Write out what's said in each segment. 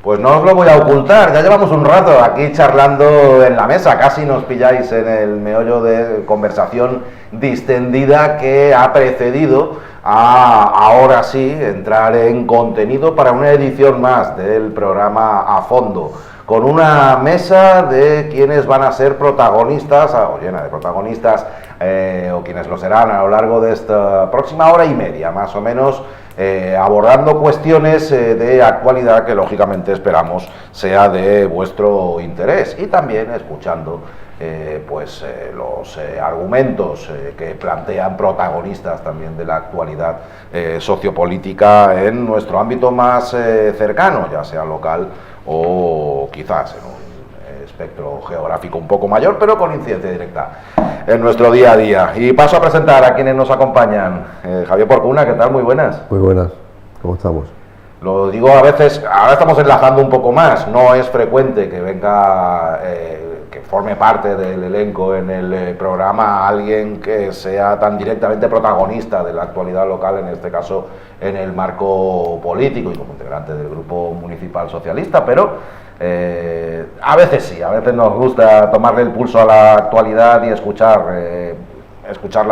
Pues no os lo voy a ocultar, ya llevamos un rato aquí charlando en la mesa, casi nos pilláis en el meollo de conversación distendida que ha precedido a, ahora sí, entrar en contenido para una edición más del programa A Fondo, con una mesa de quienes van a ser protagonistas, o llena de protagonistas, o quienes lo serán a lo largo de esta próxima hora y media, más o menos, abordando cuestiones de actualidad que lógicamente esperamos sea de vuestro interés, y también escuchando los argumentos que plantean protagonistas también de la actualidad sociopolítica en nuestro ámbito más cercano, ya sea local o quizás en un espectro geográfico un poco mayor, pero con incidencia directa en nuestro día a día. Y paso a presentar a quienes nos acompañan. Javier Porcuna, ¿qué tal? Muy buenas. Muy buenas, ¿cómo estamos? Lo digo a veces, ahora estamos enlazando un poco más, no es frecuente que venga, que forme parte del elenco en el programa alguien que sea tan directamente protagonista de la actualidad local, en este caso en el marco político y como integrante del Grupo Municipal Socialista, pero a veces sí, a veces nos gusta tomarle el pulso a la actualidad y escucharla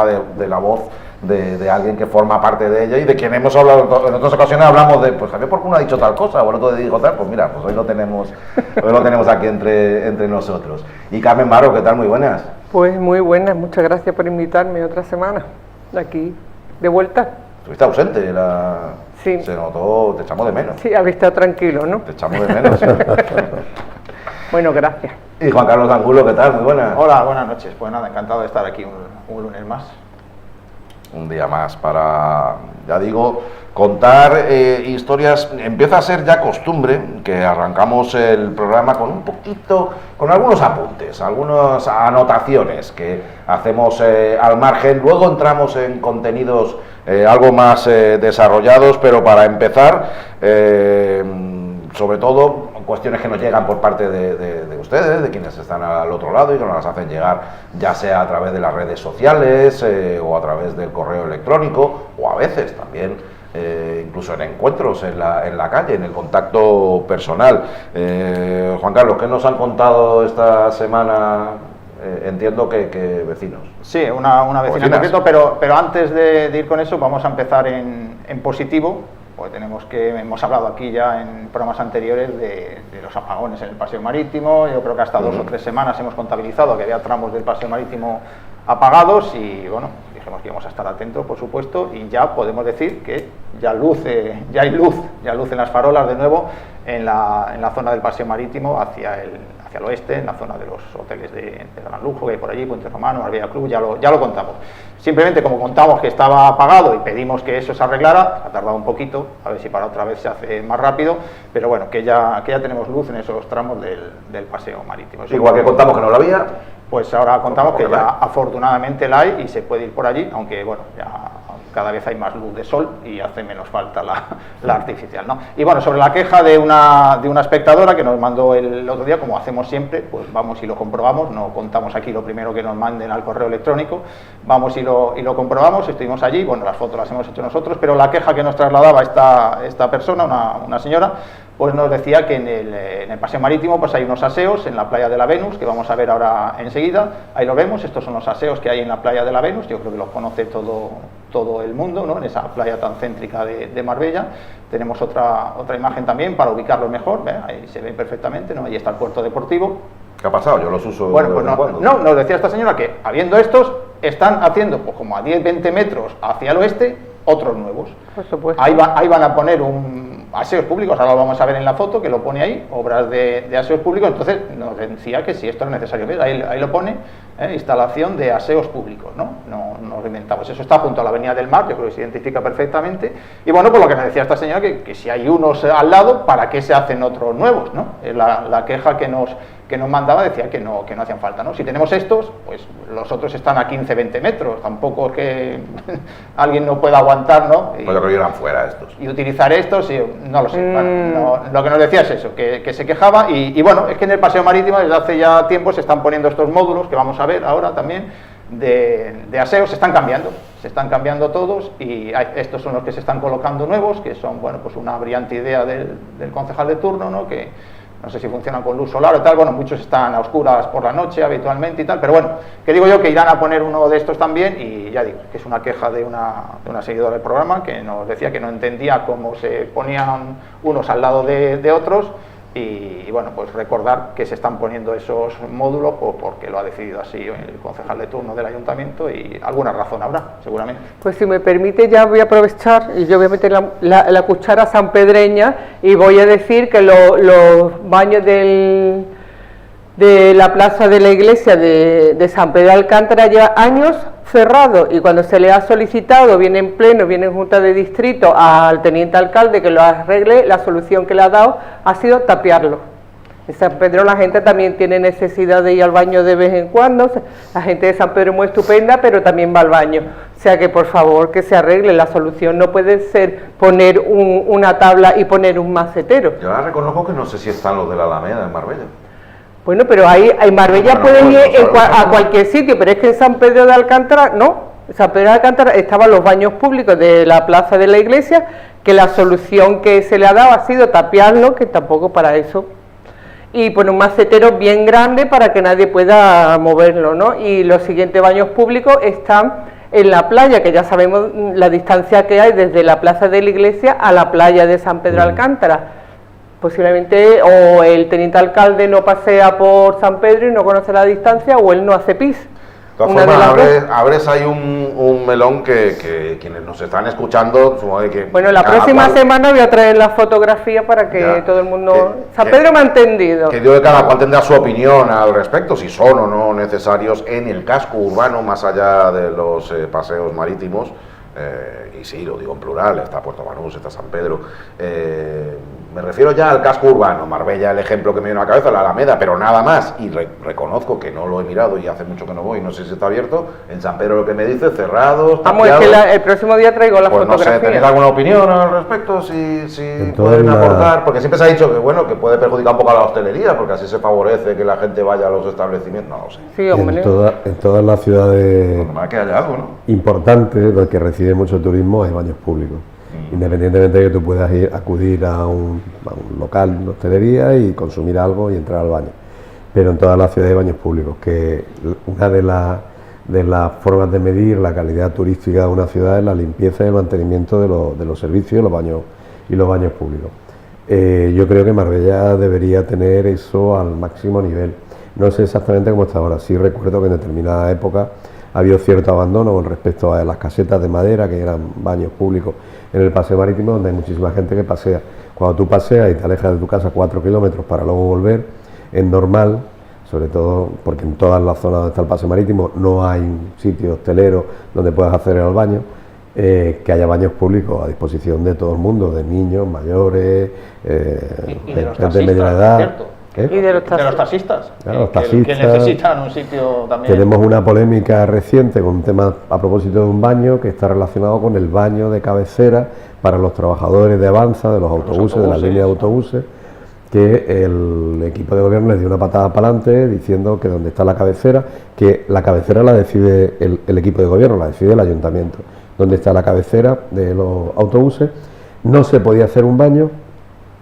de la voz de alguien que forma parte de ella y de quien hemos hablado en otras ocasiones. Hablamos de, pues Javier Porcuna ha dicho tal cosa, o el otro dijo tal, pues mira, pues hoy lo tenemos aquí entre nosotros. Y Carmen Baro, ¿qué tal? Muy buenas. Pues muy buenas, muchas gracias por invitarme otra semana, aquí, de vuelta. Estuviste ausente, sí. Se notó, te echamos de menos. Sí, habéis estado tranquilo, ¿no? Te echamos de menos, sí. Bueno, gracias. Y Juan Carlos Angulo, ¿qué tal? Muy buenas. Hola, buenas noches. Pues nada, encantado de estar aquí un lunes más. Un día más para, ya digo, contar historias. Empieza a ser ya costumbre que arrancamos el programa con algunos apuntes, algunas anotaciones que hacemos al margen. Luego entramos en contenidos algo más desarrollados, pero para empezar, sobre todo, cuestiones que nos llegan por parte de ustedes, de quienes están al otro lado y que nos las hacen llegar, ya sea a través de las redes sociales o a través del correo electrónico, o a veces también incluso en encuentros en la calle, en el contacto personal. Juan Carlos, ¿qué nos han contado esta semana? Entiendo que vecinos. Sí, una vecina en concreto, pero antes de ir con eso vamos a empezar en positivo. Pues hemos hablado aquí ya en programas anteriores de los apagones en el paseo marítimo. Yo creo que hasta 2 o 3 semanas hemos contabilizado que había tramos del paseo marítimo apagados y bueno, dijimos que íbamos a estar atentos, por supuesto, y ya podemos decir que ya hay luz en las farolas de nuevo en la zona del paseo marítimo hacia el oeste, en la zona de los hoteles de gran lujo que hay por allí, Puente Romano, Marbella Club, ya lo contamos. Simplemente como contamos que estaba apagado y pedimos que eso se arreglara, ha tardado un poquito, a ver si para otra vez se hace más rápido, pero bueno, que ya tenemos luz en esos tramos del paseo marítimo. Eso igual que contamos que no lo había, pues ahora contamos que ya afortunadamente la hay y se puede ir por allí, aunque bueno, ya cada vez hay más luz de sol y hace menos falta la artificial, ¿no? Y bueno, sobre la queja de una espectadora que nos mandó el otro día, como hacemos siempre, pues vamos y lo comprobamos, no contamos aquí lo primero que nos manden al correo electrónico, vamos y lo comprobamos, estuvimos allí, bueno, las fotos las hemos hecho nosotros, pero la queja que nos trasladaba esta persona, una señora, pues nos decía que en el paseo marítimo pues hay unos aseos en la playa de la Venus, que vamos a ver ahora enseguida. Ahí lo vemos, estos son los aseos que hay en la playa de la Venus, yo creo que los conoce todo el mundo, ¿no? En esa playa tan céntrica de Marbella. Tenemos otra imagen también para ubicarlo mejor, ¿ve? Ahí se ve perfectamente, ¿no? Ahí está el puerto deportivo. ¿Qué ha pasado? Yo los uso. Bueno, pues no, nos decía esta señora que habiendo estos, están haciendo pues como a 10-20 metros hacia el oeste, otros nuevos. Por supuesto. Ahí van a poner aseos públicos, ahora lo vamos a ver en la foto que lo pone ahí, obras de aseos públicos. Entonces nos decía que si esto es necesario, ¿ves? Ahí lo pone, instalación de aseos públicos, ¿no? No nos inventamos, eso está junto a la Avenida del Mar, yo creo que se identifica perfectamente. Y bueno, por lo que nos decía esta señora, que si hay unos al lado, ¿para qué se hacen otros nuevos, no? La queja que nos mandaba decía que no hacían falta, ¿no? Si tenemos estos, pues los otros están a 15-20 metros, tampoco es que alguien no pueda aguantar, ¿no? Pues yo creo que irán fuera estos. Y utilizar estos, no lo sé. Bueno, lo que nos decía es eso, que se quejaba y bueno, es que en el paseo marítimo desde hace ya tiempo se están poniendo estos módulos que vamos a ver ahora también, de aseo se están cambiando todos, y estos son los que se están colocando nuevos, que son, bueno, pues una brillante idea del concejal de turno, ¿no? Que no sé si funcionan con luz solar o tal, bueno, muchos están a oscuras por la noche habitualmente y tal, pero bueno, que digo yo que irán a poner uno de estos también, y ya digo, que es una queja de una seguidora del programa que nos decía que no entendía cómo se ponían unos al lado de otros, y bueno, pues recordar que se están poniendo esos módulos porque lo ha decidido así el concejal de turno del ayuntamiento, y alguna razón habrá, seguramente. Pues si me permite, ya voy a aprovechar y yo voy a meter la cuchara sanpedreña y voy a decir que los baños de la plaza de la iglesia de San Pedro de Alcántara lleva años cerrados, y cuando se le ha solicitado, viene en pleno, viene en junta de distrito, al teniente alcalde que lo arregle, la solución que le ha dado ha sido tapiarlo. En San Pedro la gente también tiene necesidad de ir al baño de vez en cuando, la gente de San Pedro es muy estupenda, pero también va al baño, o sea que por favor que se arregle. La solución no puede ser poner una tabla y poner un macetero. Yo ahora reconozco que no sé si están los de la Alameda en Marbella. Bueno, pero ahí en Marbella pueden ir a cualquier sitio, pero es que en San Pedro de Alcántara no. En San Pedro de Alcántara estaban los baños públicos de la plaza de la iglesia, que la solución que se le ha dado ha sido tapiarlo, que tampoco para eso, y poner un macetero bien grande para que nadie pueda moverlo, ¿no? Y los siguientes baños públicos están en la playa, que ya sabemos la distancia que hay desde la plaza de la iglesia a la playa de San Pedro de Alcántara. Posiblemente o el teniente alcalde no pasea por San Pedro y no conoce la distancia, o él no hace pis. De todas formas, abres ahí un melón que quienes nos están escuchando, que... Bueno, la próxima semana voy a traer la fotografía para que todo el mundo... San Pedro me ha entendido. Que digo que cada cual tendrá su opinión al respecto, si son o no necesarios en el casco urbano, más allá de los paseos marítimos. Y sí, lo digo en plural, está Puerto Banús, está San Pedro. Me refiero ya al casco urbano, Marbella, el ejemplo que me viene a la cabeza, la Alameda, pero nada más. Y reconozco que no lo he mirado y hace mucho que no voy, no sé si está abierto. En San Pedro lo que me dice, cerrados, vamos, es que el próximo día traigo la fotografía. No sé, ¿tenéis alguna opinión al respecto? Si pueden aportar, porque siempre se ha dicho que bueno, que puede perjudicar un poco a la hostelería, porque así se favorece que la gente vaya a los establecimientos, no lo sé. Sí, hombre. En todas las ciudades que haya algo, ¿no? Importantes, donde que recibe mucho turismo, hay baños públicos. Independientemente de que tú puedas acudir a un local de hostelería y consumir algo y entrar al baño, pero en todas las ciudades hay baños públicos, que una de las formas de medir la calidad turística de una ciudad es la limpieza y el mantenimiento de los servicios, los baños públicos. Yo creo que Marbella debería tener eso al máximo nivel. No sé exactamente cómo está ahora, sí recuerdo que en determinada época ha habido cierto abandono con respecto a las casetas de madera, que eran baños públicos en el paseo marítimo, donde hay muchísima gente que pasea. Cuando tú paseas y te alejas de tu casa 4 kilómetros para luego volver, es normal, sobre todo porque en todas las zonas donde está el paseo marítimo no hay un sitio hostelero donde puedas hacer el baño, que haya baños públicos a disposición de todo el mundo, de niños, mayores, gente de media edad. ¿Cierto? Y de los taxistas, claro, los taxistas, que necesitan un sitio también. Tenemos una polémica reciente con un tema a propósito de un baño que está relacionado con el baño de cabecera para los trabajadores de Avanza, de los autobuses, de la línea de autobuses, que el equipo de gobierno les dio una patada para adelante diciendo que donde está la cabecera, que la cabecera la decide el equipo de gobierno, la decide el ayuntamiento. Donde está la cabecera de los autobuses, no se podía hacer un baño,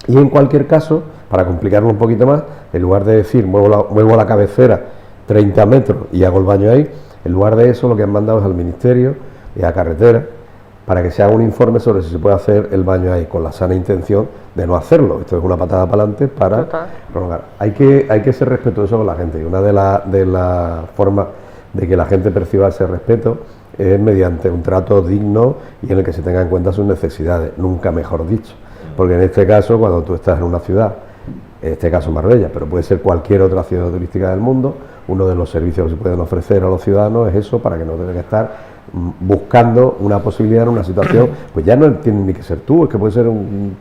y en cualquier caso, para complicarlo un poquito más, en lugar de decir muevo la cabecera 30 metros y hago el baño ahí, en lugar de eso lo que han mandado es al Ministerio y a Carretera para que se haga un informe sobre si se puede hacer el baño ahí, con la sana intención de no hacerlo. Esto es una patada para adelante para prolongar. Hay que ser respetuoso con la gente, y una de las formas de que la gente perciba ese respeto es mediante un trato digno y en el que se tengan en cuenta sus necesidades, nunca mejor dicho. Porque en este caso, cuando tú estás en una ciudad, en este caso Marbella, pero puede ser cualquier otra ciudad turística del mundo, uno de los servicios que se pueden ofrecer a los ciudadanos es eso, para que no tengan que estar buscando una posibilidad en una situación, pues ya no tiene ni que ser tú, es que puede ser un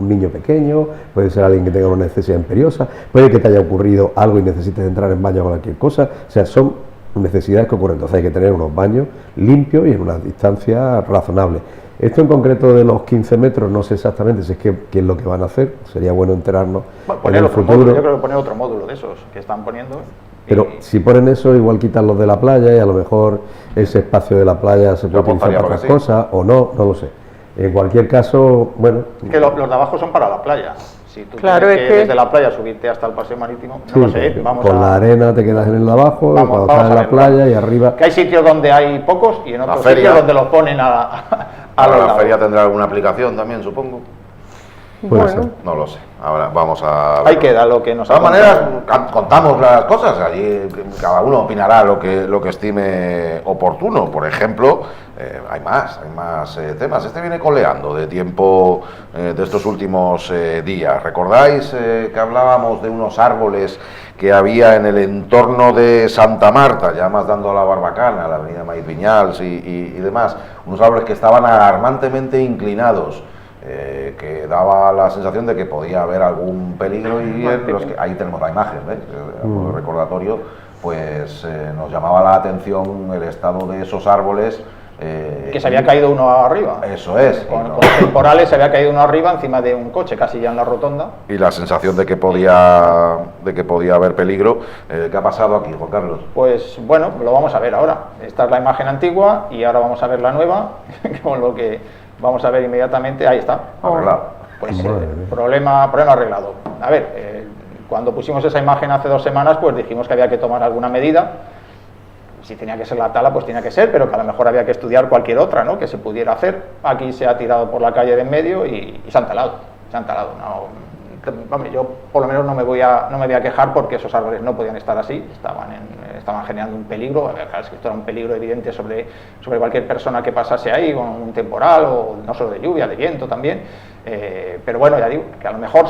niño pequeño, puede ser alguien que tenga una necesidad imperiosa, puede que te haya ocurrido algo y necesites entrar en baño o cualquier cosa, o sea, son necesidades que ocurren. Entonces hay que tener unos baños limpios y en una distancia razonable. Esto en concreto de los 15 metros, no sé exactamente si es que qué es lo que van a hacer, sería bueno enterarnos en el futuro. Yo creo que poner otro módulo de esos que están poniendo. Pero si ponen eso, igual quitan los de la playa y a lo mejor ese espacio de la playa se puede utilizar para otras cosas o no, no lo sé. En cualquier caso, bueno... Es que los de abajo son para la playa. Si tú claro, tienes que desde la playa subirte hasta el paseo marítimo, sí, no lo sé, vamos con la arena te quedas en el de abajo, cuando estás en la playa y arriba... Que hay sitios donde hay pocos y en otros sitios donde los ponen a la feria tendrá alguna aplicación también, supongo. Bueno, no lo sé. Ahora vamos a... Ahí queda lo que nos de todas maneras, contamos las cosas. Allí cada uno opinará lo que estime oportuno. Por ejemplo, hay más temas. Este viene coleando de tiempo de estos últimos días. ¿Recordáis que hablábamos de unos árboles que había en el entorno de Santa Marta, ya más dando a la Barbacana, a la avenida Maíz Viñals y demás? Unos árboles que estaban alarmantemente inclinados. Que daba la sensación de que podía haber algún peligro y ahí tenemos la imagen, el recordatorio, pues nos llamaba la atención el estado de esos árboles. Que se había caído uno arriba. Eso es. Con los temporales se había caído uno arriba encima de un coche, casi ya en la rotonda. Y la sensación de que podía haber peligro. ¿Qué ha pasado aquí, Juan Carlos? Pues bueno, lo vamos a ver ahora. Esta es la imagen antigua y ahora vamos a ver la nueva, con lo que vamos a ver inmediatamente. Ahí está. Arreglado. Pues problema arreglado. A ver, cuando pusimos esa imagen hace 2 semanas, pues dijimos que había que tomar alguna medida. Si tenía que ser la tala, pues tenía que ser, pero que a lo mejor había que estudiar cualquier otra, ¿no?, que se pudiera hacer. Aquí se ha tirado por la calle de en medio y se han talado. No, yo por lo menos no me voy a quejar porque esos árboles no podían estar así, estaban generando un peligro. Claro, es que esto era un peligro evidente sobre cualquier persona que pasase ahí con un temporal, o no solo de lluvia, de viento también. Pero bueno, ya digo, que a lo mejor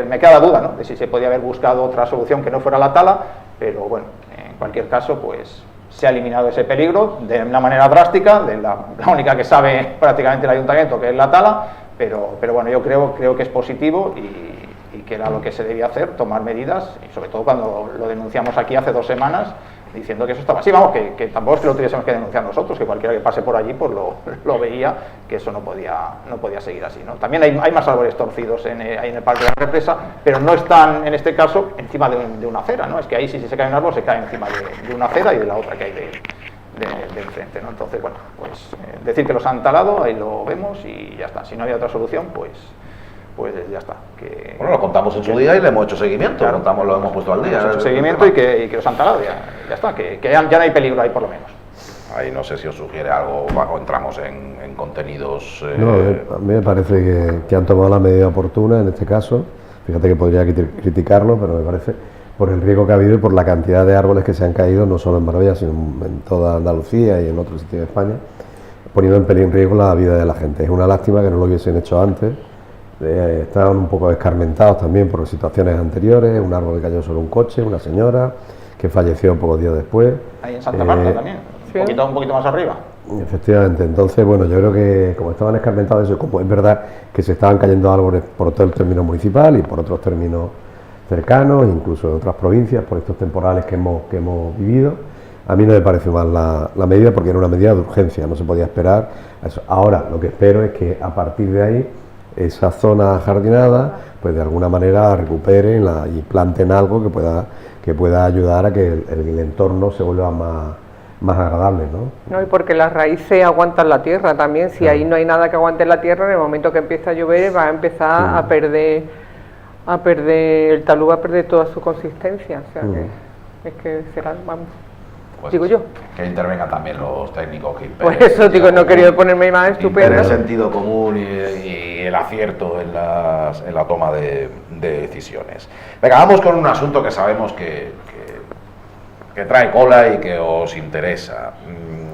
me queda la duda, ¿no?, de si se podía haber buscado otra solución que no fuera la tala, pero bueno, en cualquier caso, pues se ha eliminado ese peligro de una manera drástica, de la única que sabe prácticamente el ayuntamiento, que es la tala, pero bueno, yo creo que es positivo y que era lo que se debía hacer, tomar medidas, y sobre todo cuando lo denunciamos aquí hace 2 semanas, diciendo que eso estaba así. Vamos, que tampoco es que lo tuviésemos que denunciar nosotros, que cualquiera que pase por allí pues lo veía, que eso no podía seguir así, ¿no? También hay más árboles torcidos ahí en el Parque de la Represa, pero no están, en este caso, encima de una acera, ¿no? Es que ahí si se cae un árbol se cae encima de una acera y de la otra que hay de enfrente, ¿no? Entonces, bueno, pues decir que los han talado, ahí lo vemos y ya está. Si no había otra solución, pues ya está. Bueno, lo contamos en su día y le hemos hecho seguimiento, claro, lo hemos puesto al día. Hemos hecho seguimiento y que los han talado, ya está, que ya no hay peligro ahí por lo menos. Ahí no sé si os sugiere algo o entramos en contenidos... No, a mí me parece que han tomado la medida oportuna en este caso. Fíjate que podría criticarlo, pero me parece, por el riesgo que ha habido y por la cantidad de árboles que se han caído, no solo en Marbella, sino en toda Andalucía y en otros sitios de España, poniendo en riesgo la vida de la gente. Es una lástima que no lo hubiesen hecho antes. Estaban un poco escarmentados también por situaciones anteriores, un árbol que cayó sobre un coche, una señora que falleció pocos días después. Ahí en Santa Marta también, ¿sí? un poquito más arriba. Efectivamente, entonces bueno, yo creo que como estaban escarmentados, eso, como es verdad que se estaban cayendo árboles por todo el término municipal y por otros términos cercanos, incluso en otras provincias, por estos temporales que hemos vivido, a mí no me parece mal la medida, porque era una medida de urgencia, no se podía esperar a eso. Ahora, lo que espero es que a partir de ahí esa zona jardinada, pues de alguna manera recuperen y planten algo que pueda ayudar a que el entorno se vuelva más agradable, ¿no? No, y porque las raíces aguantan la tierra también. Si ahí no hay nada que aguante la tierra, en el momento que empieza a llover va a empezar a perder el talud, va a perder toda su consistencia. O sea que es que será, vamos. Pues digo yo. Que intervengan también los técnicos que Por eso digo, no he querido ponerme más estupendo. El sentido común y el acierto en la toma de decisiones. Venga, vamos con un asunto que sabemos que trae cola y que os interesa.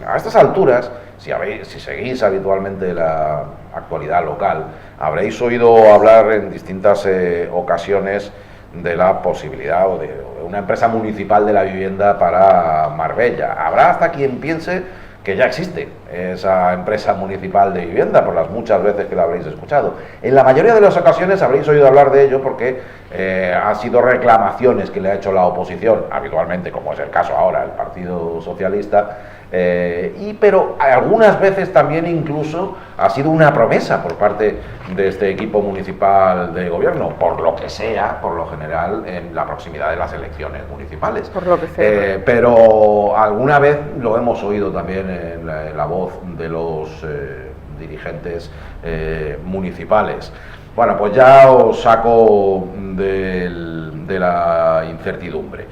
A estas alturas, si seguís habitualmente la actualidad local, habréis oído hablar en distintas ocasiones de la posibilidad o de una empresa municipal de la vivienda para Marbella. Habrá hasta quien piense que ya existe esa empresa municipal de vivienda, por las muchas veces que la habréis escuchado. En la mayoría de las ocasiones habréis oído hablar de ello porque han sido reclamaciones que le ha hecho la oposición, habitualmente, como es el caso ahora, el Partido Socialista, Pero algunas veces también incluso ha sido una promesa por parte de este equipo municipal de gobierno, por lo que sea, por lo general, en la proximidad de las elecciones municipales. Por lo que sea. Pero alguna vez lo hemos oído también en la voz de los dirigentes municipales. Bueno, pues ya os saco de la incertidumbre.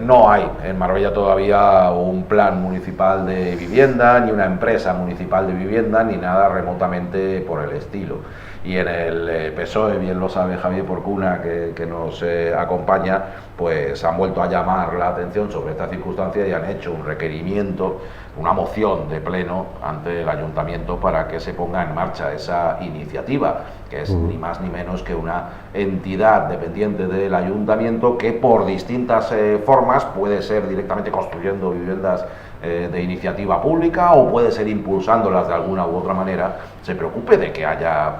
No hay en Marbella todavía un plan municipal de vivienda, ni una empresa municipal de vivienda, ni nada remotamente por el estilo. Y en el PSOE, bien lo sabe Javier Porcuna, que nos acompaña, pues han vuelto a llamar la atención sobre esta circunstancia y han hecho un requerimiento, una moción de pleno ante el ayuntamiento para que se ponga en marcha esa iniciativa, que es ni más ni menos que una entidad dependiente del ayuntamiento que por distintas formas puede ser directamente construyendo viviendas de iniciativa pública o puede ser impulsándolas de alguna u otra manera, se preocupe de que haya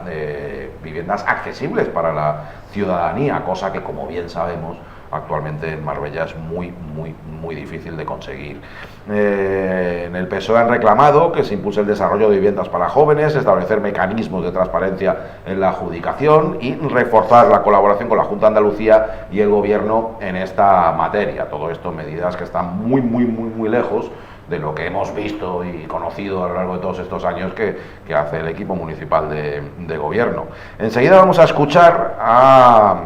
viviendas accesibles para la ciudadanía, cosa que, como bien sabemos, actualmente en Marbella es muy difícil de conseguir. En el PSOE han reclamado que se impulse el desarrollo de viviendas para jóvenes, establecer mecanismos de transparencia en la adjudicación y reforzar la colaboración con la Junta de Andalucía y el Gobierno en esta materia. Todo esto medidas que están muy lejos de lo que hemos visto y conocido a lo largo de todos estos años que hace el equipo municipal de gobierno. Enseguida vamos a escuchar a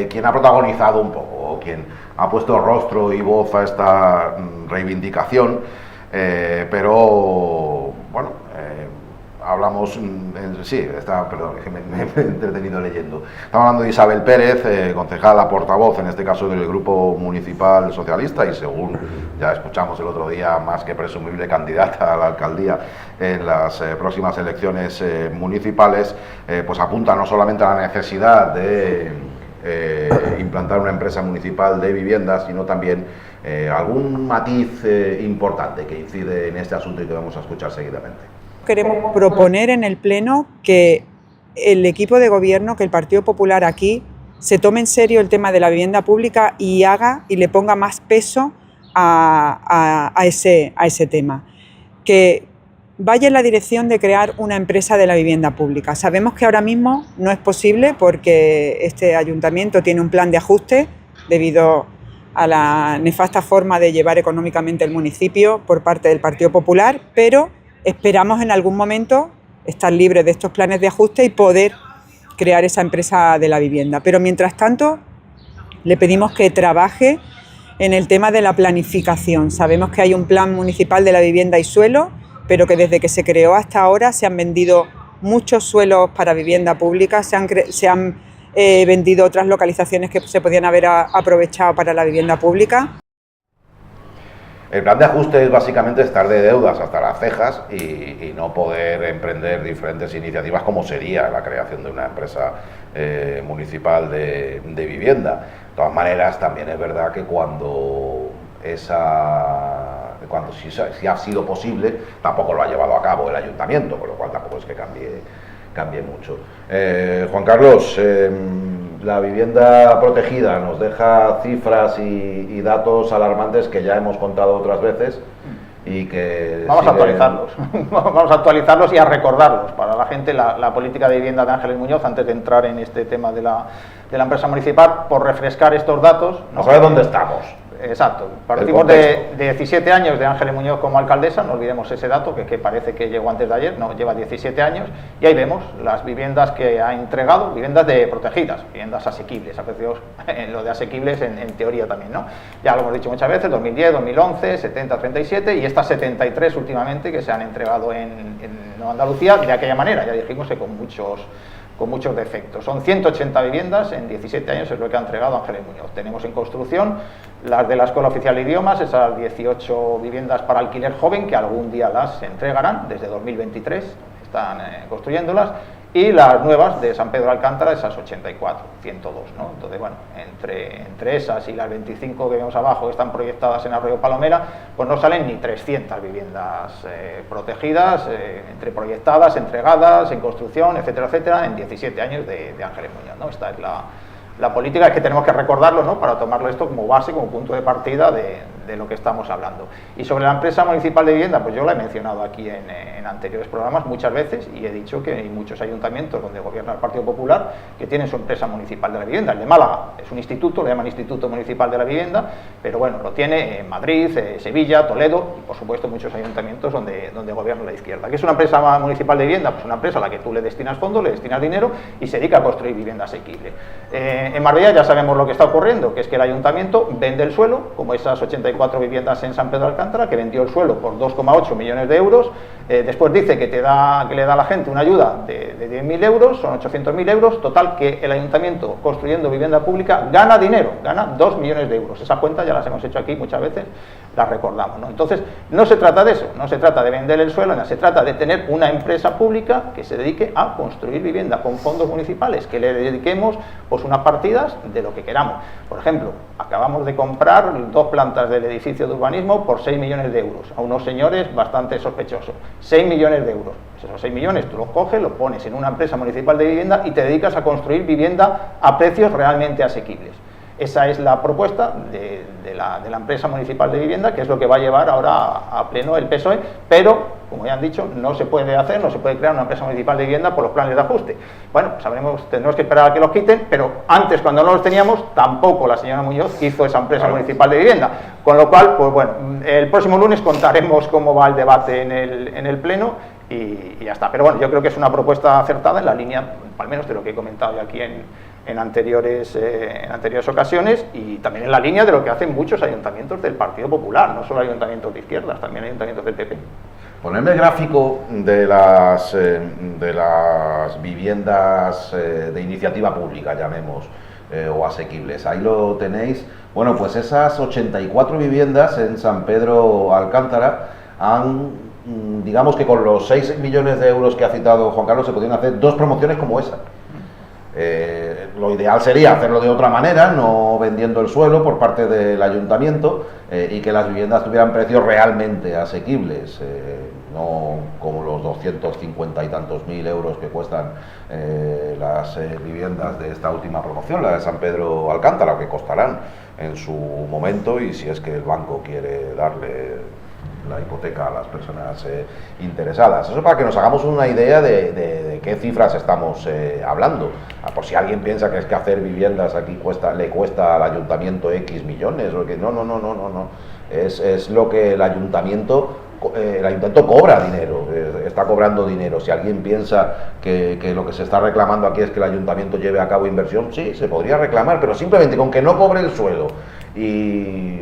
quien ha protagonizado un poco, o quien ha puesto rostro y voz a esta reivindicación, pero bueno, hablamos, perdón, que me he entretenido leyendo. Estamos hablando de Isabel Pérez, concejala portavoz, en este caso del Grupo Municipal Socialista, y según ya escuchamos el otro día, más que presumible candidata a la alcaldía en las próximas elecciones municipales, pues apunta no solamente a la necesidad de implantar una empresa municipal de viviendas, sino también algún matiz importante que incide en este asunto y que vamos a escuchar seguidamente. Queremos proponer en el Pleno que el equipo de gobierno, que el Partido Popular aquí, se tome en serio el tema de la vivienda pública y le ponga más peso a ese tema. Que vaya en la dirección de crear una empresa de la vivienda pública. Sabemos que ahora mismo no es posible porque este ayuntamiento tiene un plan de ajuste debido a la nefasta forma de llevar económicamente el municipio por parte del Partido Popular, pero esperamos en algún momento estar libres de estos planes de ajuste y poder crear esa empresa de la vivienda. Pero mientras tanto, le pedimos que trabaje en el tema de la planificación. Sabemos que hay un plan municipal de la vivienda y suelo, pero que desde que se creó hasta ahora se han vendido muchos suelos para vivienda pública, se han vendido otras localizaciones que se podían haber aprovechado para la vivienda pública. El plan de ajuste es básicamente estar de deudas hasta las cejas y no poder emprender diferentes iniciativas como sería la creación de una empresa municipal de vivienda. De todas maneras, también es verdad que cuando si ha sido posible, tampoco lo ha llevado a cabo el ayuntamiento, con lo cual tampoco es que cambie mucho. Juan Carlos, la vivienda protegida nos deja cifras y datos alarmantes que ya hemos contado otras veces y que vamos a actualizarlos y a recordarlos para la gente. La política de vivienda de Ángeles Muñoz, antes de entrar en este tema de la empresa municipal, por refrescar estos datos, no sabe dónde estamos. Exacto, partimos de 17 años de Ángeles Muñoz como alcaldesa, no olvidemos ese dato que parece que llegó antes de ayer, no, lleva 17 años, y ahí vemos las viviendas que ha entregado, viviendas protegidas, viviendas asequibles, a precios, lo de asequibles en teoría también, ¿no? Ya lo hemos dicho muchas veces, 2010, 2011, 70, 37 y estas 73 últimamente que se han entregado en Nueva Andalucía de aquella manera, ya dijimos que con muchos defectos. Son 180 viviendas en 17 años, es lo que ha entregado Ángeles Muñoz. Tenemos en construcción las de la Escuela Oficial de Idiomas, esas 18 viviendas para alquiler joven, que algún día las entregarán, desde 2023 están construyéndolas, y las nuevas de San Pedro de Alcántara, esas 84, 102, ¿no? Entonces, bueno, entre esas y las 25 que vemos abajo que están proyectadas en Arroyo Palomera, pues no salen ni 300 viviendas protegidas, entre proyectadas, entregadas, en construcción, etcétera, etcétera, en 17 años de Ángeles Muñoz, ¿no? Esta es la política, es que tenemos que recordarlo, ¿no? Para tomarlo esto como base, como punto de partida de de lo que estamos hablando. Y sobre la empresa municipal de vivienda, pues yo la he mencionado aquí en anteriores programas muchas veces y he dicho que hay muchos ayuntamientos donde gobierna el Partido Popular que tienen su empresa municipal de la vivienda. El de Málaga es un instituto, le llaman Instituto Municipal de la Vivienda, pero bueno, lo tiene en Madrid, Sevilla, Toledo y por supuesto muchos ayuntamientos donde gobierna la izquierda. ¿Qué es una empresa municipal de vivienda? Pues una empresa a la que tú le destinas fondos, le destinas dinero y se dedica a construir vivienda asequible. En Marbella ya sabemos lo que está ocurriendo, que es que el ayuntamiento vende el suelo, como esas 84 viviendas en San Pedro de Alcántara, que vendió el suelo por 2,8 millones de euros, después dice que le da a la gente una ayuda de 10.000 euros, son 800.000 euros, total que el ayuntamiento construyendo vivienda pública gana dinero, gana 2 millones de euros. Esas cuentas ya las hemos hecho aquí muchas veces, las recordamos, ¿no? Entonces, no se trata de eso, no se trata de vender el suelo, se trata de tener una empresa pública que se dedique a construir vivienda con fondos municipales, que le dediquemos pues unas partidas de lo que queramos. Por ejemplo, acabamos de comprar 2 plantas del edificio de urbanismo por 6 millones de euros, a unos señores bastante sospechosos. 6 millones de euros. Pues esos 6 millones tú los coges, los pones en una empresa municipal de vivienda y te dedicas a construir vivienda a precios realmente asequibles. Esa es la propuesta de la empresa municipal de vivienda, que es lo que va a llevar ahora a pleno el PSOE, pero, como ya han dicho, no se puede hacer, no se puede crear una empresa municipal de vivienda por los planes de ajuste. Bueno, tendremos que esperar a que los quiten, pero antes, cuando no los teníamos, tampoco la señora Muñoz hizo esa empresa municipal de vivienda. Con lo cual, pues bueno, el próximo lunes contaremos cómo va el debate en el pleno y ya está. Pero bueno, yo creo que es una propuesta acertada en la línea, al menos de lo que he comentado yo aquí en anteriores ocasiones y también en la línea de lo que hacen muchos ayuntamientos del Partido Popular, no solo ayuntamientos de izquierdas, también ayuntamientos del PP. Ponedme el gráfico de las viviendas de iniciativa pública, llamemos, o asequibles. Ahí lo tenéis. Bueno, pues esas 84 viviendas en San Pedro Alcántara han, digamos que con los 6 millones de euros que ha citado Juan Carlos, se podrían hacer 2 promociones como esa. Lo ideal sería hacerlo de otra manera, no vendiendo el suelo por parte del ayuntamiento y que las viviendas tuvieran precios realmente asequibles, no como los 250 y tantos mil euros que cuestan las viviendas de esta última promoción, la de San Pedro Alcántara, que costarán en su momento y si es que el banco quiere darle la hipoteca a las personas interesadas. Eso para que nos hagamos una idea de qué cifras estamos hablando. Por si alguien piensa que es que hacer viviendas aquí le cuesta al ayuntamiento X millones, o que no. Es lo que el ayuntamiento cobra dinero, está cobrando dinero. Si alguien piensa que lo que se está reclamando aquí es que el ayuntamiento lleve a cabo inversión, sí, se podría reclamar, pero simplemente con que no cobre el suelo y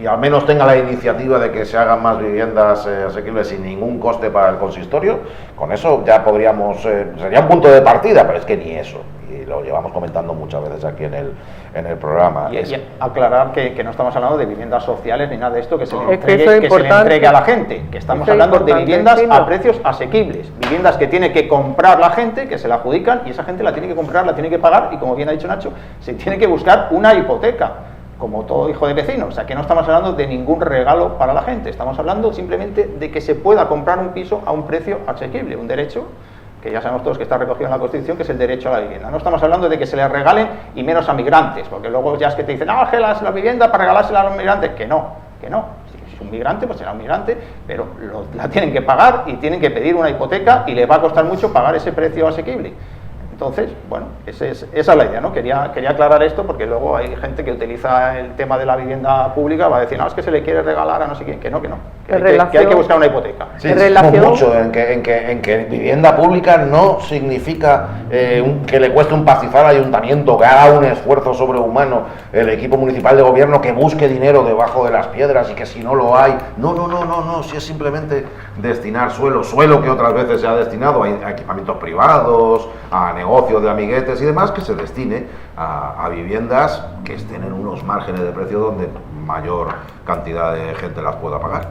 al menos tenga la iniciativa de que se hagan más viviendas asequibles sin ningún coste para el consistorio, con eso ya podríamos, sería un punto de partida, pero es que ni eso, y lo llevamos comentando muchas veces aquí en el programa. Y aclarar que no estamos hablando de viviendas sociales ni nada de esto, que se le entregue a la gente, que estamos hablando de viviendas a precios asequibles, viviendas que tiene que comprar la gente, que se la adjudican, y esa gente la tiene que comprar, la tiene que pagar, y como bien ha dicho Nacho, se tiene que buscar una hipoteca, como todo hijo de vecino. O sea, que no estamos hablando de ningún regalo para la gente, estamos hablando simplemente de que se pueda comprar un piso a un precio asequible, un derecho que ya sabemos todos que está recogido en la Constitución, que es el derecho a la vivienda. No estamos hablando de que se les regalen y menos a migrantes, porque luego ya es que te dicen, que la vivienda para regalársela a los migrantes, que no. Si es un migrante, pues será un migrante, pero la tienen que pagar y tienen que pedir una hipoteca y les va a costar mucho pagar ese precio asequible. Entonces, bueno, esa es la idea, ¿no? Quería aclarar esto porque luego hay gente que utiliza el tema de la vivienda pública, va a decir, no, es que se le quiere regalar a no sé quién, que no, que hay que buscar una hipoteca. Sí, insistimos mucho en que vivienda pública no significa que le cueste un pastizal al ayuntamiento, que haga un esfuerzo sobrehumano el equipo municipal de gobierno, que busque dinero debajo de las piedras y que si no lo hay, no, si es simplemente destinar suelo que otras veces se ha destinado a equipamientos privados, a negocios de amiguetes y demás, que se destine a viviendas que estén en unos márgenes de precio donde mayor cantidad de gente las pueda pagar.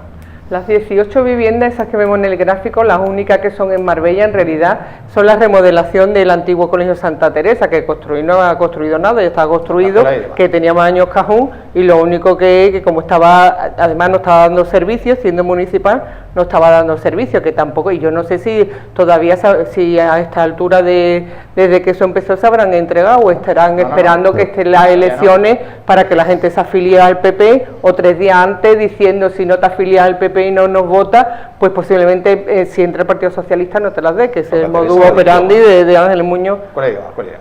Las 18 viviendas, esas que vemos en el gráfico, las únicas que son en Marbella, en realidad, son la remodelación del antiguo Colegio Santa Teresa, que no ha construido nada, ya está construido, que teníamos años cajón, y lo único que como estaba, además no estaba dando servicio, siendo municipal, no estaba dando servicio, que tampoco, y yo no sé si todavía, si a esta altura desde que eso empezó se habrán entregado o estarán esperando que estén las elecciones para que la gente se afilie al PP, o 3 días antes diciendo si no te afilias al PP y no nos vota, pues posiblemente si entra el Partido Socialista no te las dé, que es el modus operandi de Ángeles Muñoz.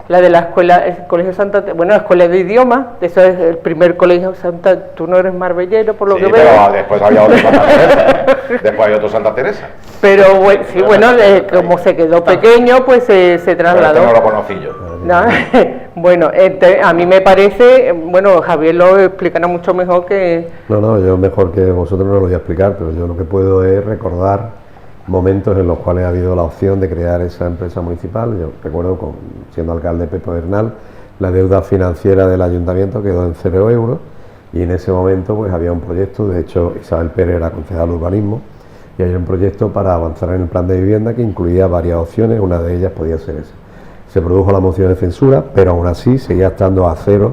La de la escuela, el Colegio Santa, bueno, la escuela de idiomas, eso es el primer colegio Santa, tú no eres marbellero por lo que veo. Pero después había otro Santa Teresa, después había otro Santa Teresa. Pero bueno, sí, bueno, como se quedó pequeño, pues se trasladó. Pero no lo conocí yo. No, bueno, a mí me parece, bueno, Javier lo explicará mucho mejor que... No, yo mejor que vosotros no lo voy a explicar, pero yo lo que puedo es recordar momentos en los cuales ha habido la opción de crear esa empresa municipal. Yo recuerdo, siendo alcalde Pepe Bernal, la deuda financiera del ayuntamiento quedó en 0 euros, y en ese momento pues había un proyecto, de hecho Isabel Pérez era concejal de urbanismo, y había un proyecto para avanzar en el plan de vivienda que incluía varias opciones, una de ellas podía ser esa. Se produjo la moción de censura, pero aún así seguía estando a 0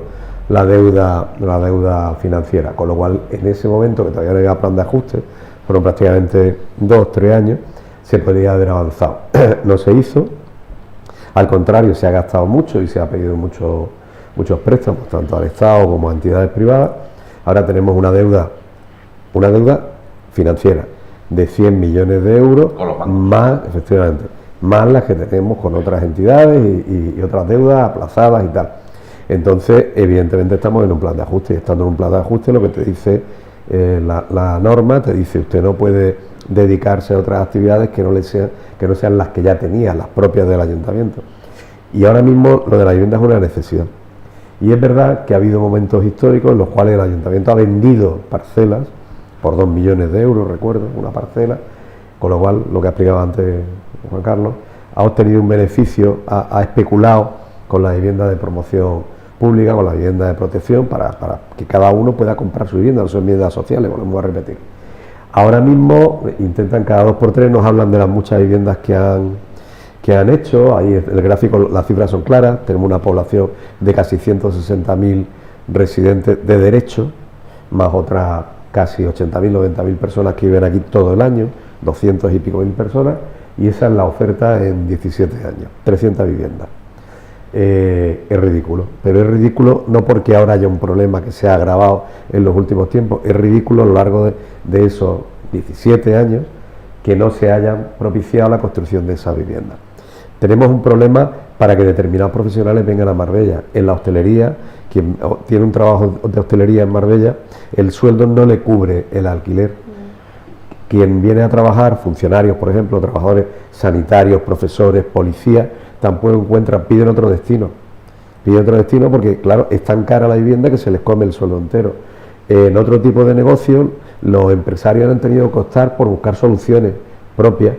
la deuda financiera, con lo cual en ese momento, que todavía no había plan de ajuste, fueron prácticamente 2 o 3 años, se podría haber avanzado. No se hizo, al contrario, se ha gastado mucho y se ha pedido muchos préstamos, tanto al Estado como a entidades privadas. Ahora tenemos una deuda financiera de 100 millones de euros, más, efectivamente, más las que tenemos con otras entidades y otras deudas aplazadas y tal. Entonces, evidentemente estamos en un plan de ajuste, y estando en un plan de ajuste, lo que te dice la norma, te dice usted no puede dedicarse a otras actividades que no sean las que ya tenía, las propias del ayuntamiento. Y ahora mismo lo de la vivienda es una necesidad. Y es verdad que ha habido momentos históricos en los cuales el ayuntamiento ha vendido parcelas por 2 millones de euros, recuerdo, una parcela, con lo cual, lo que ha explicado antes Juan Carlos, ha obtenido un beneficio, ha especulado con la vivienda de promoción pública, con la vivienda de protección, para que cada uno pueda comprar su vivienda, no son viviendas sociales, volvemos a repetir. Ahora mismo intentan cada 2 por 3, nos hablan de las muchas viviendas que han hecho, ahí el gráfico, las cifras son claras, tenemos una población de casi 160.000 residentes de derecho, más otras casi 80.000, 90.000 personas que viven aquí todo el año, 200 y pico mil personas, y esa es la oferta en 17 años, 300 viviendas. Es ridículo, pero es ridículo no porque ahora haya un problema que se ha agravado en los últimos tiempos, es ridículo a lo largo de esos 17 años que no se hayan propiciado la construcción de esa vivienda. Tenemos un problema para que determinados profesionales vengan a Marbella. En la hostelería, quien tiene un trabajo de hostelería en Marbella, el sueldo no le cubre el alquiler. Quien viene a trabajar, funcionarios, por ejemplo, trabajadores sanitarios, profesores, policías, tampoco piden otro destino. Piden otro destino porque, claro, es tan cara la vivienda que se les come el sueldo entero. En otro tipo de negocios, los empresarios han tenido que optar por buscar soluciones propias,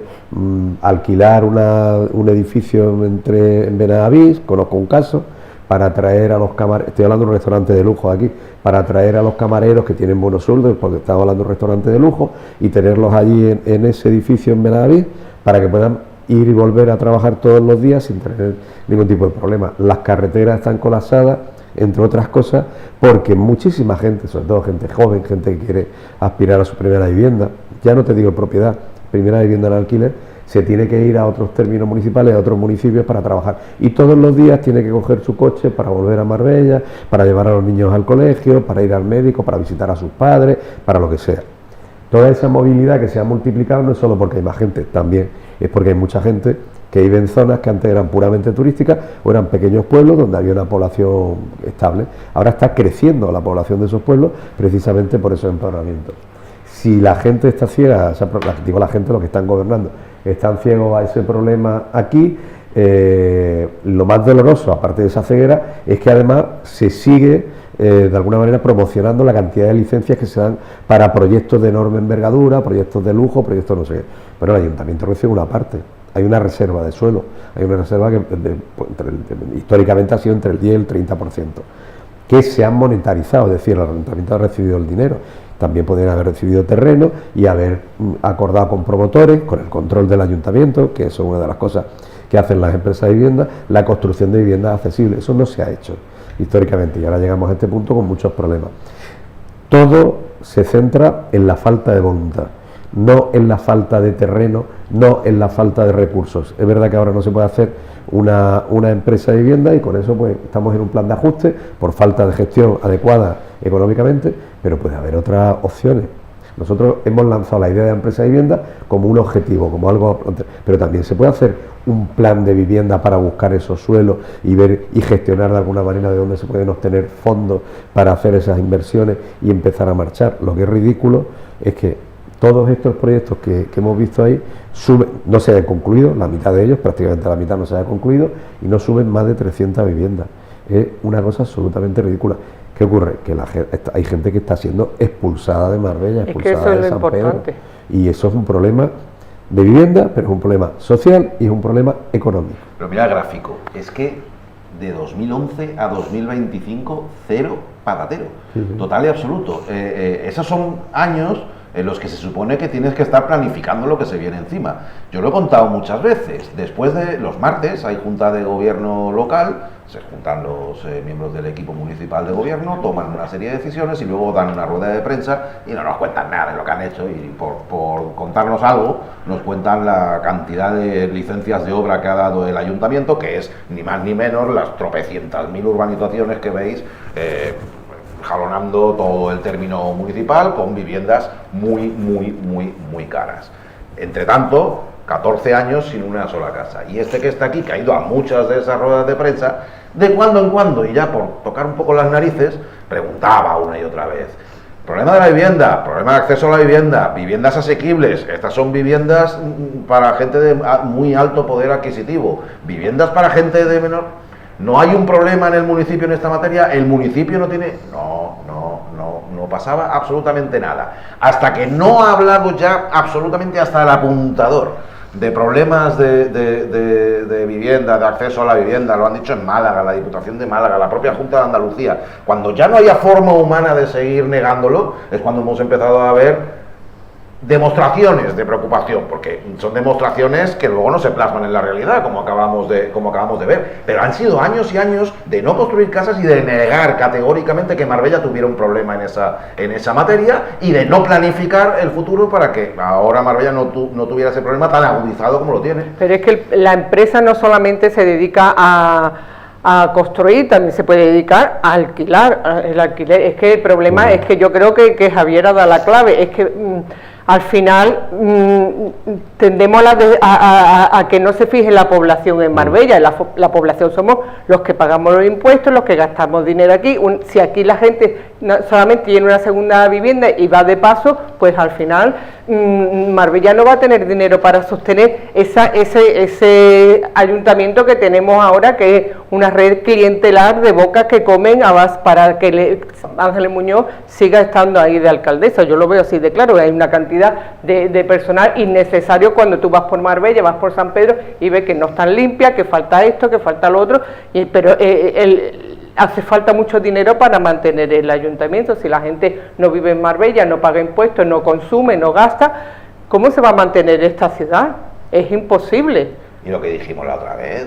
alquilar un edificio en Benavís, conozco un caso, para atraer a los camareros, estoy hablando de un restaurante de lujo aquí, para atraer a los camareros que tienen buenos sueldos, porque estamos hablando de un restaurante de lujo, y tenerlos allí en ese edificio en Benavís, para que puedan ir y volver a trabajar todos los días sin tener ningún tipo de problema. Las carreteras están colapsadas, entre otras cosas, porque muchísima gente, sobre todo gente joven, gente que quiere aspirar a su primera vivienda, ya no te digo propiedad, primera vivienda en alquiler, se tiene que ir a otros términos municipales, a otros municipios para trabajar. Y todos los días tiene que coger su coche para volver a Marbella, para llevar a los niños al colegio, para ir al médico, para visitar a sus padres, para lo que sea. Toda esa movilidad que se ha multiplicado no es solo porque hay más gente, también es porque hay mucha gente que vive en zonas que antes eran puramente turísticas o eran pequeños pueblos donde había una población estable. Ahora está creciendo la población de esos pueblos precisamente por esos empeoramientos. Si la gente está ciega, digo la gente, los que están gobernando, están ciegos a ese problema aquí, lo más doloroso, aparte de esa ceguera, es que además se sigue de alguna manera promocionando la cantidad de licencias que se dan para proyectos de enorme envergadura, proyectos de lujo, proyectos no sé qué. Pero el ayuntamiento recibe una parte, hay una reserva de suelo, hay una reserva que históricamente ha sido entre el 10 y el 30%, que se han monetarizado, es decir, el ayuntamiento ha recibido el dinero, también podrían haber recibido terreno y haber acordado con promotores, con el control del ayuntamiento, que eso es una de las cosas que hacen las empresas de vivienda, la construcción de viviendas accesibles. Eso no se ha hecho históricamente y ahora llegamos a este punto con muchos problemas. Todo se centra en la falta de voluntad, no en la falta de terreno, no en la falta de recursos. Es verdad que ahora no se puede hacer una empresa de vivienda y con eso pues estamos en un plan de ajuste por falta de gestión adecuada económicamente, pero puede haber otras opciones. Nosotros hemos lanzado la idea de empresa de vivienda como un objetivo, como algo, pero también se puede hacer un plan de vivienda para buscar esos suelos y ver y gestionar de alguna manera de dónde se pueden obtener fondos para hacer esas inversiones y empezar a marchar. Lo que es ridículo es que todos estos proyectos que hemos visto ahí no se han concluido, la mitad de ellos, prácticamente la mitad no se ha concluido y no suben más de 300 viviendas. Es una cosa absolutamente ridícula. ¿Qué ocurre? Que hay gente que está siendo expulsada de Marbella, expulsada de San Pedro. Y eso es un problema de vivienda, pero es un problema social y es un problema económico. Pero mira el gráfico, es que de 2011 a 2025, cero patatero, total y absoluto. Esos son años en los que se supone que tienes que estar planificando lo que se viene encima. Yo lo he contado muchas veces, después de los martes hay junta de gobierno local, se juntan los miembros del equipo municipal de gobierno, toman una serie de decisiones y luego dan una rueda de prensa y no nos cuentan nada de lo que han hecho y por contarnos algo nos cuentan la cantidad de licencias de obra que ha dado el ayuntamiento, que es ni más ni menos las tropecientas mil urbanizaciones que veis jalonando todo el término municipal con viviendas muy caras. Entre tanto, 14 años sin una sola casa. Y este que está aquí, que ha ido a muchas de esas ruedas de prensa, de cuando en cuando, y ya por tocar un poco las narices, preguntaba una y otra vez: problema de la vivienda, problema de acceso a la vivienda, viviendas asequibles, estas son viviendas para gente de muy alto poder adquisitivo, viviendas para gente de menor. ¿No hay un problema en el municipio en esta materia? ¿El municipio no tiene...? No pasaba absolutamente nada. Hasta que no ha hablado ya absolutamente hasta el apuntador de problemas de vivienda, de acceso a la vivienda, lo han dicho en Málaga, la Diputación de Málaga, la propia Junta de Andalucía. Cuando ya no haya forma humana de seguir negándolo, es cuando hemos empezado a ver demostraciones de preocupación, porque son demostraciones que luego no se plasman en la realidad, como acabamos de ver, pero han sido años y años de no construir casas y de negar categóricamente que Marbella tuviera un problema en esa materia y de no planificar el futuro para que ahora Marbella no tuviera ese problema tan agudizado como lo tiene. Pero es que la empresa no solamente se dedica a construir, también se puede dedicar a alquilar. El alquiler, es que el problema es que yo creo que Javier ha dado la clave, es que al final tendemos a que no se fije la población en Marbella. La población somos los que pagamos los impuestos, los que gastamos dinero aquí. Si aquí la gente solamente tiene una segunda vivienda y va de paso, pues al final Marbella no va a tener dinero para sostener ese ayuntamiento que tenemos ahora, que es una red clientelar de bocas que comen para que Ángeles Muñoz siga estando ahí de alcaldesa. Yo lo veo así de claro, hay una cantidad de personal innecesario cuando tú vas por Marbella, vas por San Pedro y ves que no están limpias, que falta esto, que falta lo otro, pero hace falta mucho dinero para mantener el ayuntamiento. Si la gente no vive en Marbella, no paga impuestos, no consume, no gasta, ¿cómo se va a mantener esta ciudad? Es imposible. Y lo que dijimos la otra vez,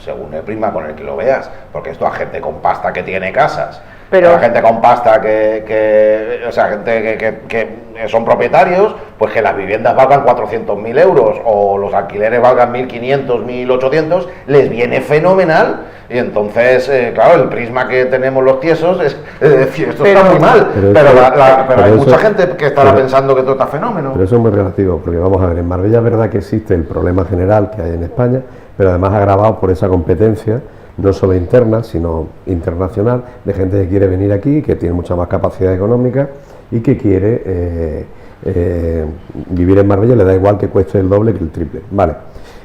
según el prisma con el que lo veas, porque esto a gente con pasta que tiene casas, pero la gente con pasta o sea, gente que son propietarios, pues que las viviendas valgan 400.000 euros o los alquileres valgan 1.500, 1.800, les viene fenomenal. Y entonces, claro, el prisma que tenemos los tiesos es decir, esto está muy mal, pero hay mucha gente que estará pensando que esto está fenómeno. Pero eso es muy relativo, porque vamos a ver, en Marbella es verdad que existe el problema general que hay en España, pero además agravado por esa competencia, no solo interna, sino internacional, de gente que quiere venir aquí, que tiene mucha más capacidad económica y que quiere vivir en Marbella, le da igual que cueste el doble que el triple. Vale,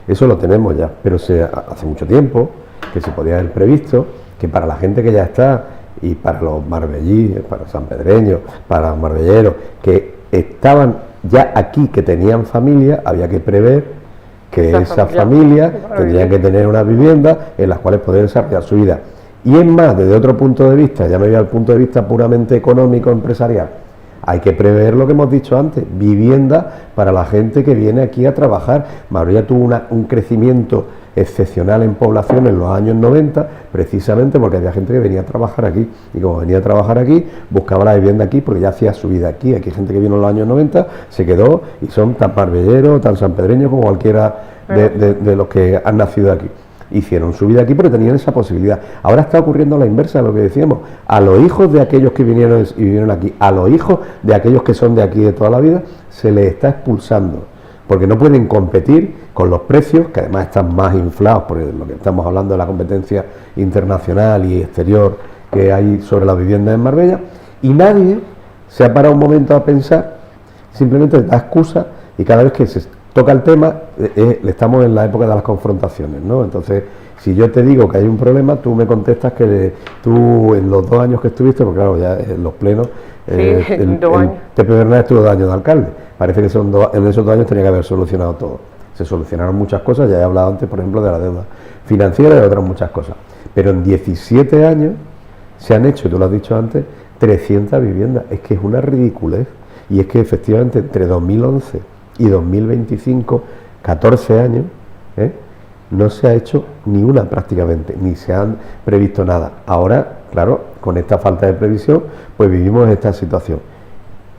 eso lo tenemos ya, pero hace mucho tiempo que se podía haber previsto que para la gente que ya está, y para los marbellíes, para sanpedreños, para los marbelleros, que estaban ya aquí, que tenían familia, había que prever que esas familias tendrían que tener una vivienda en las cuales poder desarrollar su vida. Y es más, desde otro punto de vista, ya me voy al punto de vista puramente económico, empresarial, hay que prever lo que hemos dicho antes, vivienda para la gente que viene aquí a trabajar. Marbella tuvo un crecimiento excepcional en población en los años 90, precisamente porque había gente que venía a trabajar aquí, y como venía a trabajar aquí, buscaba la vivienda aquí porque ya hacía su vida aquí. Aquí hay gente que vino en los años 90, se quedó, y son tan marbelleros, tan sanpedreños como cualquiera de los que han nacido aquí. Hicieron su vida aquí porque tenían esa posibilidad. Ahora está ocurriendo la inversa de lo que decíamos. A los hijos de aquellos que vinieron y vivieron aquí, a los hijos de aquellos que son de aquí de toda la vida, se les está expulsando, porque no pueden competir con los precios, que además están más inflados, por lo que estamos hablando de la competencia internacional y exterior que hay sobre la vivienda en Marbella, y nadie se ha parado un momento a pensar, simplemente da excusa, y cada vez que se toca el tema, estamos en la época de las confrontaciones, ¿no? Entonces, si yo te digo que hay un problema, tú me contestas que tú en los 2 años que estuviste, porque claro, ya en los plenos, el Pepe Bernal estuvo 2 años de alcalde, parece que en esos 2 años tenía que haber solucionado todo. Se solucionaron muchas cosas, ya he hablado antes, por ejemplo, de la deuda financiera y de otras muchas cosas, pero en 17 años se han hecho, tú lo has dicho antes, 300 viviendas. Es que es una ridiculez, y es que efectivamente entre 2011 y 2025, 14 años, no se ha hecho ni una prácticamente, ni se han previsto nada. Ahora, claro, con esta falta de previsión, pues vivimos esta situación.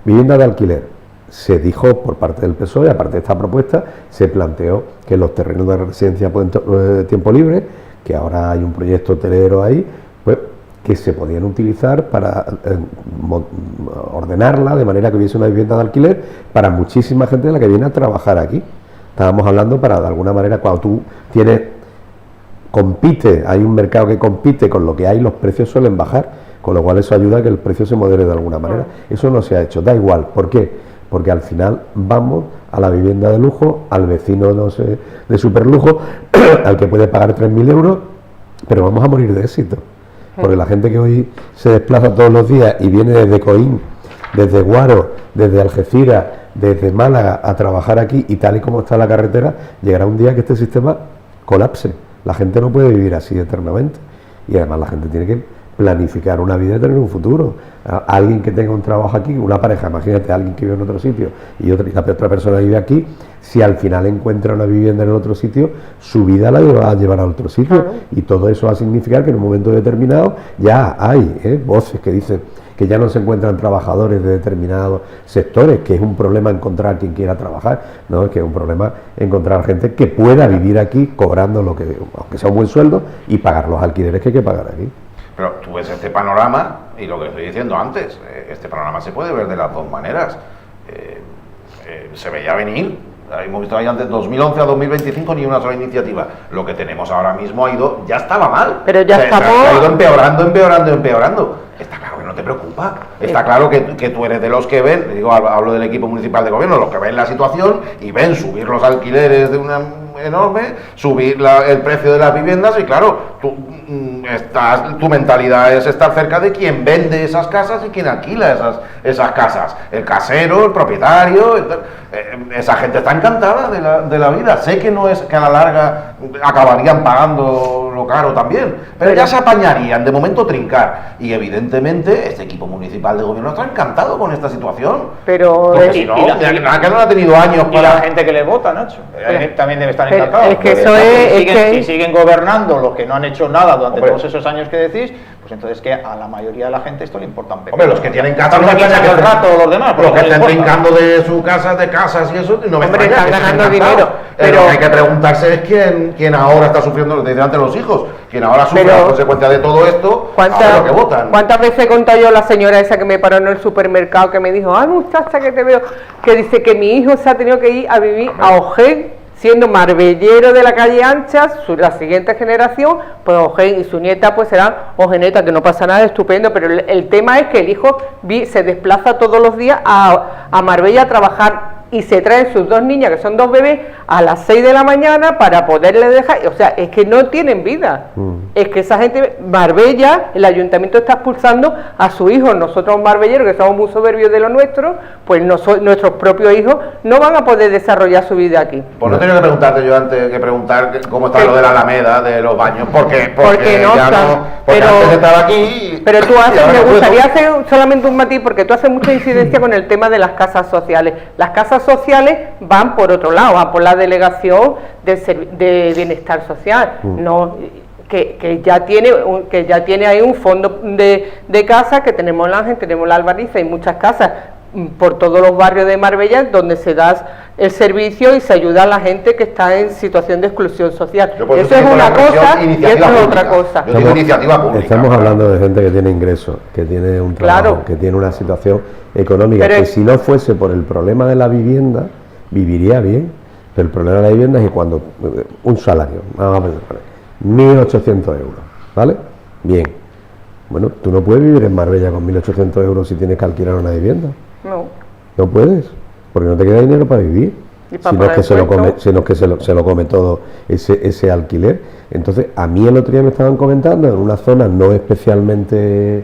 Vivienda de alquiler. Se dijo por parte del PSOE, aparte de esta propuesta, se planteó que los terrenos de residencia de tiempo libre, que ahora hay un proyecto hotelero ahí, pues que se podían utilizar para ordenarla de manera que hubiese una vivienda de alquiler para muchísima gente de la que viene a trabajar aquí. Estábamos hablando para, de alguna manera, cuando tú compite, hay un mercado que compite con lo que hay, los precios suelen bajar, con lo cual eso ayuda a que el precio se modere de alguna manera. Eso no se ha hecho, da igual. ¿Por qué? Porque al final vamos a la vivienda de lujo, al vecino, no sé, de superlujo, al que puede pagar 3.000 euros, pero vamos a morir de éxito. Porque la gente que hoy se desplaza todos los días y viene desde Coín, desde Guaro, desde Algeciras, desde Málaga a trabajar aquí, y tal y como está la carretera, llegará un día que este sistema colapse. La gente no puede vivir así eternamente, y además la gente tiene que planificar una vida y tener un futuro. Alguien que tenga un trabajo aquí, una pareja, imagínate, alguien que vive en otro sitio y la otra persona vive aquí, si al final encuentra una vivienda en el otro sitio, su vida la va a llevar a otro sitio. Claro. Y todo eso va a significar que en un momento determinado ya hay voces que dicen que ya no se encuentran trabajadores de determinados sectores, que es un problema encontrar quien quiera trabajar, no, es que es un problema encontrar gente que pueda vivir aquí cobrando lo que, aunque sea un buen sueldo, y pagar los alquileres que hay que pagar aquí. Pero tú ves este panorama, y lo que estoy diciendo antes, este panorama se puede ver de las dos maneras. Se veía venir, hemos visto ahí antes, 2011 a 2025 ni una sola iniciativa. Lo que tenemos ahora mismo ya estaba mal. Pero ya estamos... ha ido empeorando. Está claro que no te preocupa. Está claro que tú eres de los que ven, digo, hablo del equipo municipal de gobierno, los que ven la situación y ven subir los alquileres de una enorme, subir el precio de las viviendas, y claro, tu mentalidad es estar cerca de quien vende esas casas y quien alquila esas casas, el casero, el propietario, esa gente está encantada de la vida. Sé que no es que a la larga acabarían pagando lo caro también, pero ya se apañarían, de momento trincar, y evidentemente este equipo municipal de gobierno está encantado con esta situación. Pero si no, que no ha tenido años para... Y la gente que le vota, Nacho, también debe estar encantado. Es que eso es... Si siguen gobernando los que no han hecho nada durante todos esos años que decís, pues entonces que a la mayoría de la gente esto le importa un poco. Hombre, los que tienen casas, no quitan el rato los demás, los que estén brincando de su casa, de casas y eso, no me extraña, están ganando dinero. Pero lo que hay que preguntarse es quién ahora está sufriendo, lo decían antes los hijos, quién ahora sufre la consecuencia de todo esto, ahora lo que votan. ¿Cuántas veces he contado yo a la señora esa que me paró en el supermercado, que me dijo, ay muchacha, que te veo, que dice que mi hijo se ha tenido que ir a vivir a Ojén, siendo marbellero de la calle Ancha, la siguiente generación, pues Ojén, y su nieta pues serán ojeneta, que no pasa nada, estupendo, pero el tema es que el hijo se desplaza todos los días a Marbella a trabajar y se traen sus 2 niñas, que son 2 bebés, a las 6 de la mañana para poderle dejar, o sea, es que no tienen vida, es que esa gente, Marbella, el ayuntamiento está expulsando a su hijo, nosotros marbelleros que somos muy soberbios de lo nuestro, pues nuestros propios hijos no van a poder desarrollar su vida aquí. Pues no tenía que preguntarte yo antes que preguntar cómo está lo de la Alameda, de los baños, porque no ya están, no, porque antes estaba aquí. Pero tú haces, ahora me no gustaría puedo. hacer solamente un matiz, porque tú haces mucha incidencia con el tema de las casas sociales. Las casas sociales van por otro lado, van por la delegación de bienestar social, no que ya tiene ahí un fondo de casas, que tenemos la Ángel, tenemos la Albariza y muchas casas por todos los barrios de Marbella donde se da el servicio y se ayuda a la gente que está en situación de exclusión social. Eso es una cosa y eso es otra cosa. Yo digo iniciativa pública. Estamos hablando de gente que tiene ingresos, que tiene un trabajo, Claro. que tiene una situación económica, Pero que si no fuese por el problema de la vivienda, viviría bien. Pero el problema de la vivienda es que cuando un salario, vamos a pensar, 1.800 euros, ¿vale? Bien. Bueno, tú no puedes vivir en Marbella con 1.800 euros si tienes que alquilar una vivienda. No. No puedes, porque no te queda dinero para vivir. Y para Sino es que, pagar se lo come todo ese alquiler. Entonces, a mí el otro día me estaban comentando en una zona no especialmente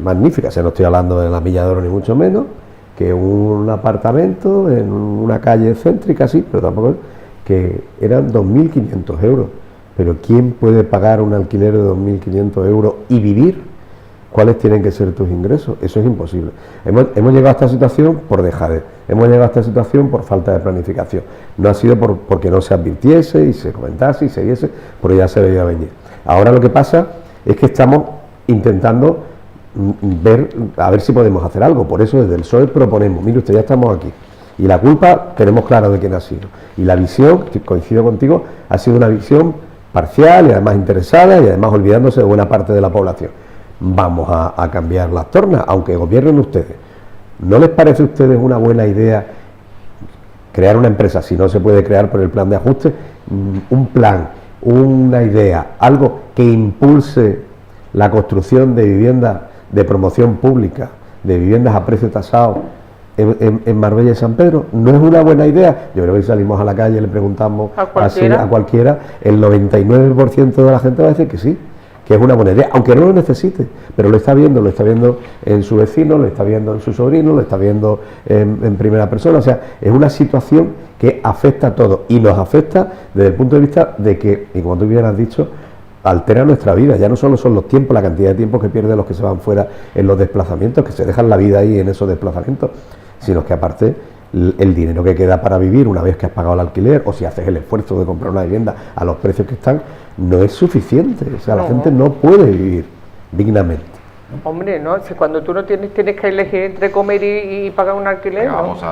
magnífica, o sea, no estoy hablando de la Milla de Oro ni mucho menos, que un apartamento en una calle céntrica, sí, pero tampoco, que eran 2.500 euros. Pero ¿quién puede pagar un alquiler de 2.500 euros y vivir? ¿Cuáles tienen que ser tus ingresos? Eso es imposible. Hemos llegado a esta situación por dejadez, hemos llegado a esta situación por falta de planificación. No ha sido porque no se advirtiese y se comentase y se viese, porque ya se veía venir. Ahora lo que pasa es que estamos intentando ver, a ver si podemos hacer algo. Por eso desde el PSOE proponemos, mire usted, ya estamos aquí. Y la culpa tenemos claro de quién ha sido. Y la visión, coincido contigo, ha sido una visión parcial y además interesada y además olvidándose de buena parte de la población. Vamos a cambiar las tornas, aunque gobiernen ustedes. ¿No les parece a ustedes una buena idea crear una empresa, si no se puede crear por el plan de ajuste, un plan, una idea, algo que impulse la construcción de viviendas de promoción pública, de viviendas a precio tasado en Marbella y San Pedro? ¿No es una buena idea? Yo creo que si salimos a la calle y le preguntamos a cualquiera, el 99% de la gente va a decir que sí, que es una buena idea, aunque no lo necesite, pero lo está viendo en su vecino, lo está viendo en su sobrino, lo está viendo en primera persona. O sea, es una situación que afecta a todos y nos afecta desde el punto de vista de que, y como tú bien has dicho, altera nuestra vida. Ya no solo son los tiempos, la cantidad de tiempo que pierden los que se van fuera en los desplazamientos, que se dejan la vida ahí en esos desplazamientos, sino que aparte el dinero que queda para vivir una vez que has pagado el alquiler, o si haces el esfuerzo de comprar una vivienda a los precios que están, no es suficiente. O sea, la gente no puede vivir dignamente. Hombre, no, si cuando tú no tienes que elegir entre comer y pagar un alquiler. Venga, ¿no? vamos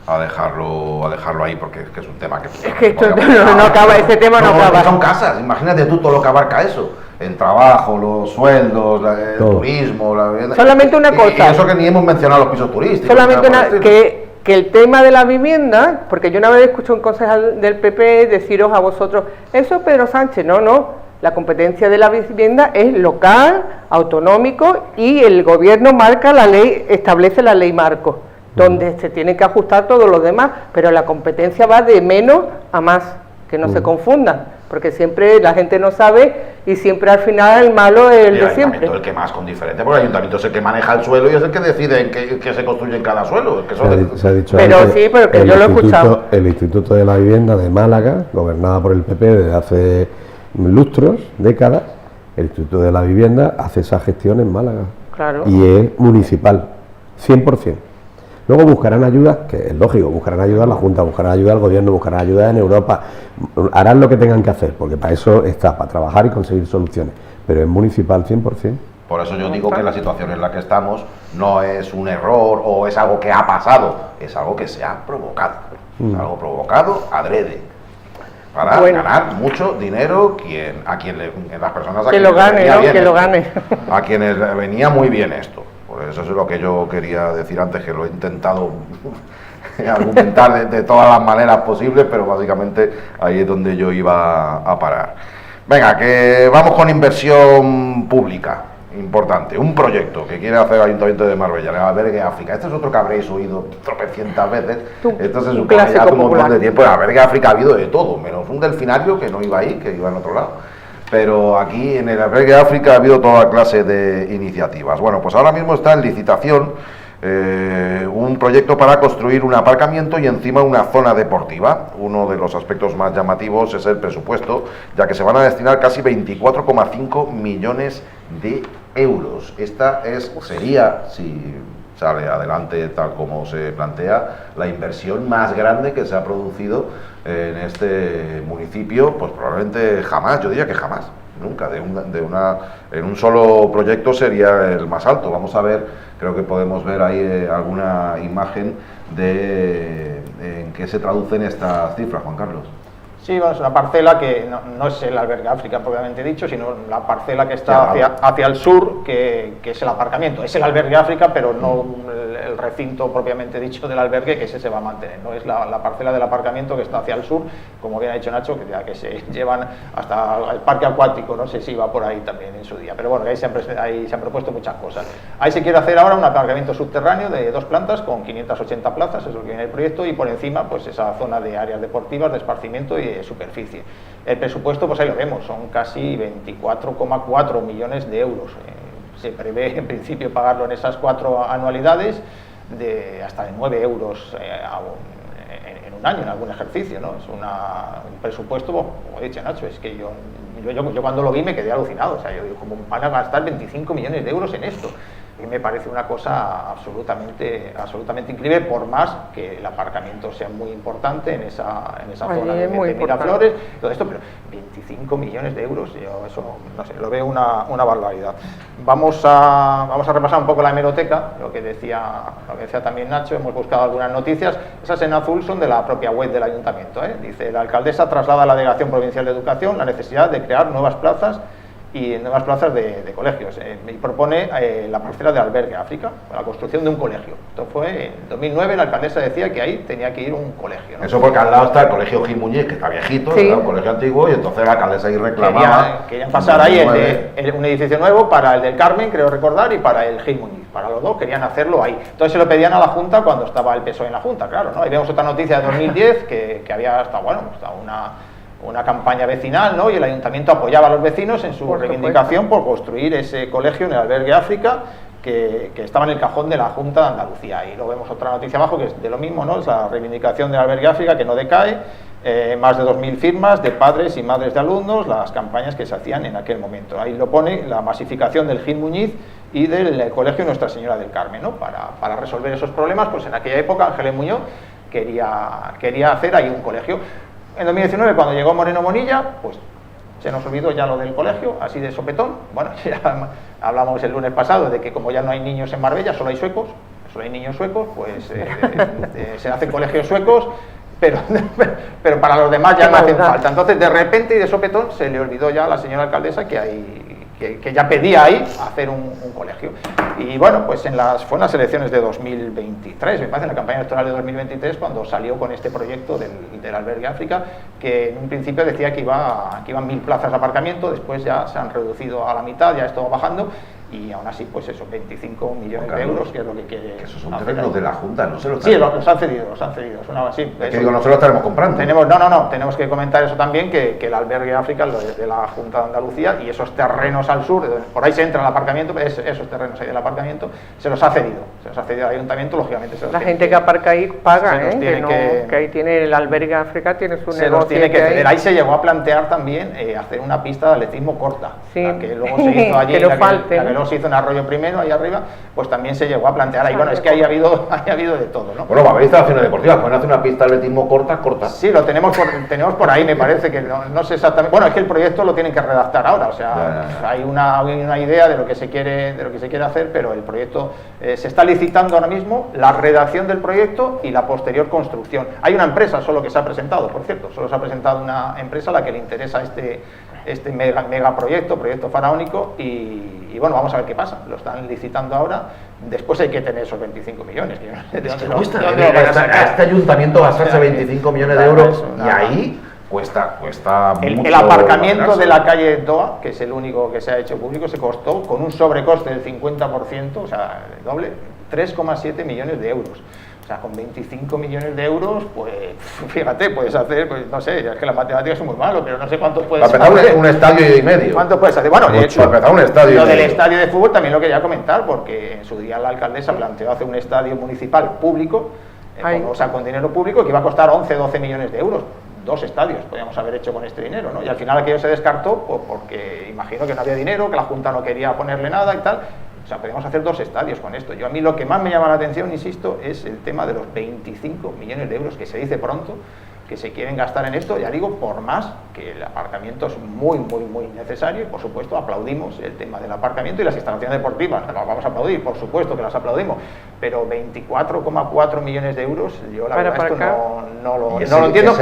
a dejarlo ahí, porque es que es un tema que... Es que esto no acaba, ese tema no acaba. Son casas, imagínate tú todo lo que abarca eso. El trabajo, los sueldos, el turismo... Solamente una cosa. Y eso que ni hemos mencionado los pisos turísticos. Solamente que el tema de la vivienda, porque yo una vez escuché a un concejal del PP deciros a vosotros, eso Pedro Sánchez, no, la competencia de la vivienda es local, autonómico, y el gobierno marca la ley, establece la ley marco, donde se tiene que ajustar todo lo demás, pero la competencia va de menos a más, que no se confundan, porque siempre la gente no sabe y siempre al final el malo es el de siempre. El que más con diferencia, porque el ayuntamiento es el que maneja el suelo y es el que decide en qué se construye en cada suelo. Es que eso Se ha dicho pero antes, sí, pero que yo lo he escuchado. El Instituto de la Vivienda de Málaga, gobernada por el PP desde hace lustros, décadas, el Instituto de la Vivienda hace esa gestión en Málaga. Claro. Y es municipal, 100%. Luego buscarán ayudas, que es lógico, buscarán ayuda a la Junta, buscarán ayuda al Gobierno, buscarán ayuda en Europa, harán lo que tengan que hacer, porque para eso está, para trabajar y conseguir soluciones, pero es municipal 100%. Por eso yo digo que la situación en la que estamos no es un error o es algo que ha pasado, es algo que se ha provocado, es algo provocado adrede, para ganar mucho dinero las personas a que quienes lo gane, venía ¿no? bien Que esto, lo gane. a quienes venía muy bien esto. Por eso es lo que yo quería decir antes, que lo he intentado argumentar de todas las maneras posibles, pero básicamente ahí es donde yo iba a parar. Venga, que vamos con inversión pública. importante, un proyecto que quiere hacer el Ayuntamiento de Marbella, el Albergue África. Este es otro que habréis oído tropecientas veces. Esto se supone ya hace un montón de tiempo. En el Albergue África ha habido de todo, menos un delfinario que no iba ahí, que iba en otro lado. Pero aquí en el Albergue África ha habido toda clase de iniciativas. Bueno, pues ahora mismo está en licitación un proyecto para construir un aparcamiento y encima una zona deportiva. Uno de los aspectos más llamativos es el presupuesto, ya que se van a destinar casi 24,5 millones de euros. Esta sería, si sale adelante tal como se plantea, la inversión más grande que se ha producido en este municipio, pues probablemente jamás, yo diría que jamás, nunca, en un solo proyecto sería el más alto. Vamos a ver, creo que podemos ver ahí alguna imagen en qué se traducen estas cifras, Juan Carlos. Sí, bueno, es una parcela que no es el Albergue África propiamente dicho, sino la parcela que está hacia el sur, que es el aparcamiento. Es el Albergue África, pero no el recinto propiamente dicho del albergue, que ese se va a mantener, ¿no? Es la parcela del aparcamiento que está hacia el sur, como bien ha dicho Nacho, que ya que se llevan hasta el parque acuático, no sé si iba por ahí también en su día, pero bueno, ahí se han propuesto muchas cosas. Ahí se quiere hacer ahora un aparcamiento subterráneo de 2 plantas con 580 plazas, eso es lo que viene el proyecto, y por encima pues esa zona de áreas deportivas, de esparcimiento y de superficie. El presupuesto, pues ahí lo vemos, son casi 24,4 millones de euros. Se prevé en principio pagarlo en esas 4 anualidades de hasta de 9 euros en un año, en algún ejercicio, ¿no? Es un presupuesto, como ha dicho Nacho, es que yo cuando lo vi me quedé alucinado. O sea, yo digo, ¿cómo van a gastar 25 millones de euros en esto? Y me parece una cosa absolutamente increíble, por más que el aparcamiento sea muy importante en esa zona de Miraflores, todo esto, pero 25 millones de euros, yo eso, no sé, lo veo una barbaridad. Vamos a repasar un poco la hemeroteca, lo que decía también Nacho. Hemos buscado algunas noticias, esas en azul son de la propia web del Ayuntamiento, ¿eh? Dice: la alcaldesa traslada a la Delegación Provincial de Educación la necesidad de crear nuevas plazas y nuevas plazas de colegios, y propone la parcela de Albergue África, la construcción de un colegio. Esto fue en 2009, la alcaldesa decía que ahí tenía que ir un colegio, ¿no? Eso porque al lado está el colegio Gil Muñiz, que está viejito, sí, un colegio antiguo, y entonces la alcaldesa ahí reclamaba... Querían pasar ahí un edificio nuevo para el del Carmen, creo recordar, y para el Gil Muñiz. Para los dos querían hacerlo ahí. Entonces se lo pedían a la Junta cuando estaba el PSOE en la Junta, claro, ¿no? Ahí vemos otra noticia de 2010, que había hasta una campaña vecinal, ¿no? Y el Ayuntamiento apoyaba a los vecinos en su reivindicación por construir ese colegio en el Albergue África, que estaba en el cajón de la Junta de Andalucía. Y luego vemos otra noticia abajo que es de lo mismo, ¿no? Es la reivindicación del Albergue África, que no decae, más de 2.000 firmas de padres y madres de alumnos, las campañas que se hacían en aquel momento. Ahí lo pone, la masificación del Gil Muñiz y del colegio Nuestra Señora del Carmen, ¿no? Para resolver esos problemas, pues en aquella época Ángeles Muñoz quería hacer ahí un colegio. En 2019, cuando llegó Moreno Bonilla, pues se nos olvidó ya lo del colegio, así de sopetón. Bueno, ya hablamos el lunes pasado de que como ya no hay niños en Marbella, solo hay suecos, solo hay niños suecos, pues se hacen colegios suecos, pero para los demás ya no hacen falta. Entonces, de repente y de sopetón, se le olvidó ya a la señora alcaldesa que ya pedía ahí hacer un colegio. Y bueno, pues fue en las elecciones de 2023, me parece, en la campaña electoral de 2023, cuando salió con este proyecto del Albergue África, que en un principio decía que iban 1.000 plazas de aparcamiento, después ya se han reducido a la mitad, ya esto va bajando, y aún así, pues eso, 25 millones de euros, que es lo que quiere. Que esos son terrenos de la Junta, ¿no se los Sí, los han cedido. Que digo, nosotros estaremos comprando. Tenemos que comentar eso también, que el Albergue África lo es de la Junta de Andalucía, y esos terrenos al sur, por ahí se entra el aparcamiento, esos terrenos ahí del aparcamiento, se los ha cedido al Ayuntamiento, lógicamente. La gente que aparca ahí paga, que ahí tiene el Albergue África, tiene su negocio. Se los tiene que ceder. Ahí se llegó a plantear también hacer una pista de atletismo corta, sí, que luego se hizo allí, se hizo en Arroyo Primero, ahí arriba, pues también se llegó a plantear ahí. Bueno, es que ahí ha habido de todo, ¿no? Bueno, va a haber instalaciones deportivas, pueden hacer una pista de atletismo corta. Sí, lo tenemos por ahí, me parece, que no sé exactamente. Bueno, es que el proyecto lo tienen que redactar ahora, o sea, hay una idea de lo que se quiere hacer, pero el proyecto se está licitando ahora mismo, la redacción del proyecto y la posterior construcción. Hay una empresa solo que se ha presentado, por cierto, solo se ha presentado una empresa a la que le interesa este megaproyecto, proyecto faraónico, y bueno, vamos a ver qué pasa. Lo están licitando ahora. Después hay que tener esos 25 millones. A este ayuntamiento gastarse 25 millones de euros y ahí cuesta El mucho aparcamiento arreglarse. de la calle Doa, que es el único que se ha hecho público, se costó con un sobrecoste del 50%, o sea, el doble, 3,7 millones de euros. O sea, con 25 millones de euros, pues fíjate, puedes hacer, pues no sé, es que las matemáticas son muy malas, pero no sé cuánto puedes Para empezar, hacer. un estadio y medio. ¿Cuánto puedes hacer? Bueno, de hecho, Para empezar, un estadio lo y del medio. estadio de fútbol también lo quería comentar, porque en su día la alcaldesa planteó hacer un estadio municipal público, con dinero público, que iba a costar 11-12 millones de euros. 2 estadios podíamos haber hecho con este dinero, ¿no? Y al final aquello se descartó pues, porque imagino que no había dinero, que la Junta no quería ponerle nada y tal. O sea, podemos hacer 2 estadios con esto. Yo a mí lo que más me llama la atención, insisto, es el tema de los 25 millones de euros que se dice pronto, que se quieren gastar en esto, ya digo, por más que el aparcamiento es muy necesario y por supuesto aplaudimos el tema del aparcamiento y las instalaciones deportivas, las vamos a aplaudir, por supuesto que las aplaudimos, pero 24,4 millones de euros, yo la verdad esto no lo entiendo.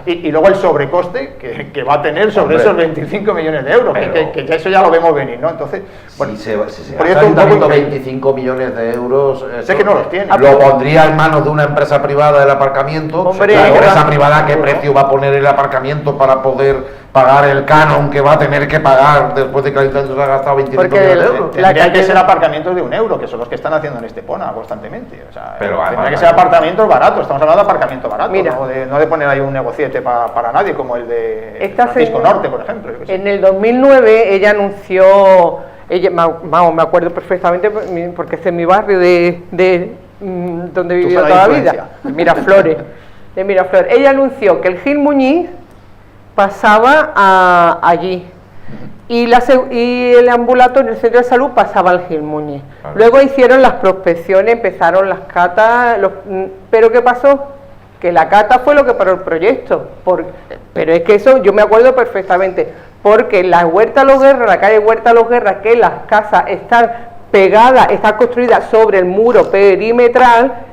Y luego el sobrecoste que va a tener sobre esos 25 millones de euros, que eso ya lo vemos venir, ¿no? Entonces, bueno, si se gasta un poquito 25 millones de euros, sé que no los tiene. Lo pondría en manos de una empresa privada del aparcamiento. Hombre, la empresa privada, ¿qué precio va a poner el aparcamiento para poder pagar el canon que va a tener que pagar después de que el ayuntamiento se ha gastado 25 millones de euros? Tendrían que ser aparcamientos de €1, que son los que están haciendo en Estepona constantemente. O sea, pero tendrían que ser apartamentos baratos, estamos hablando de aparcamientos baratos, no de poner ahí un negociete para nadie, como el de Francisco Norte, por ejemplo. En el 2009 ella anunció, me acuerdo perfectamente porque es en mi barrio de donde he vivido toda la vida, Miraflores. Ella anunció que el Gil Muñiz pasaba allí y el ambulatorio, el centro de salud pasaba al Gil Muñiz. Vale. Luego hicieron las prospecciones, empezaron las catas, pero ¿qué pasó? Que la cata fue lo que paró el proyecto, pero es que eso yo me acuerdo perfectamente, porque la Huerta Los Guerra, la calle Huerta Los Guerra, que las casas están pegadas, están construidas sobre el muro perimetral.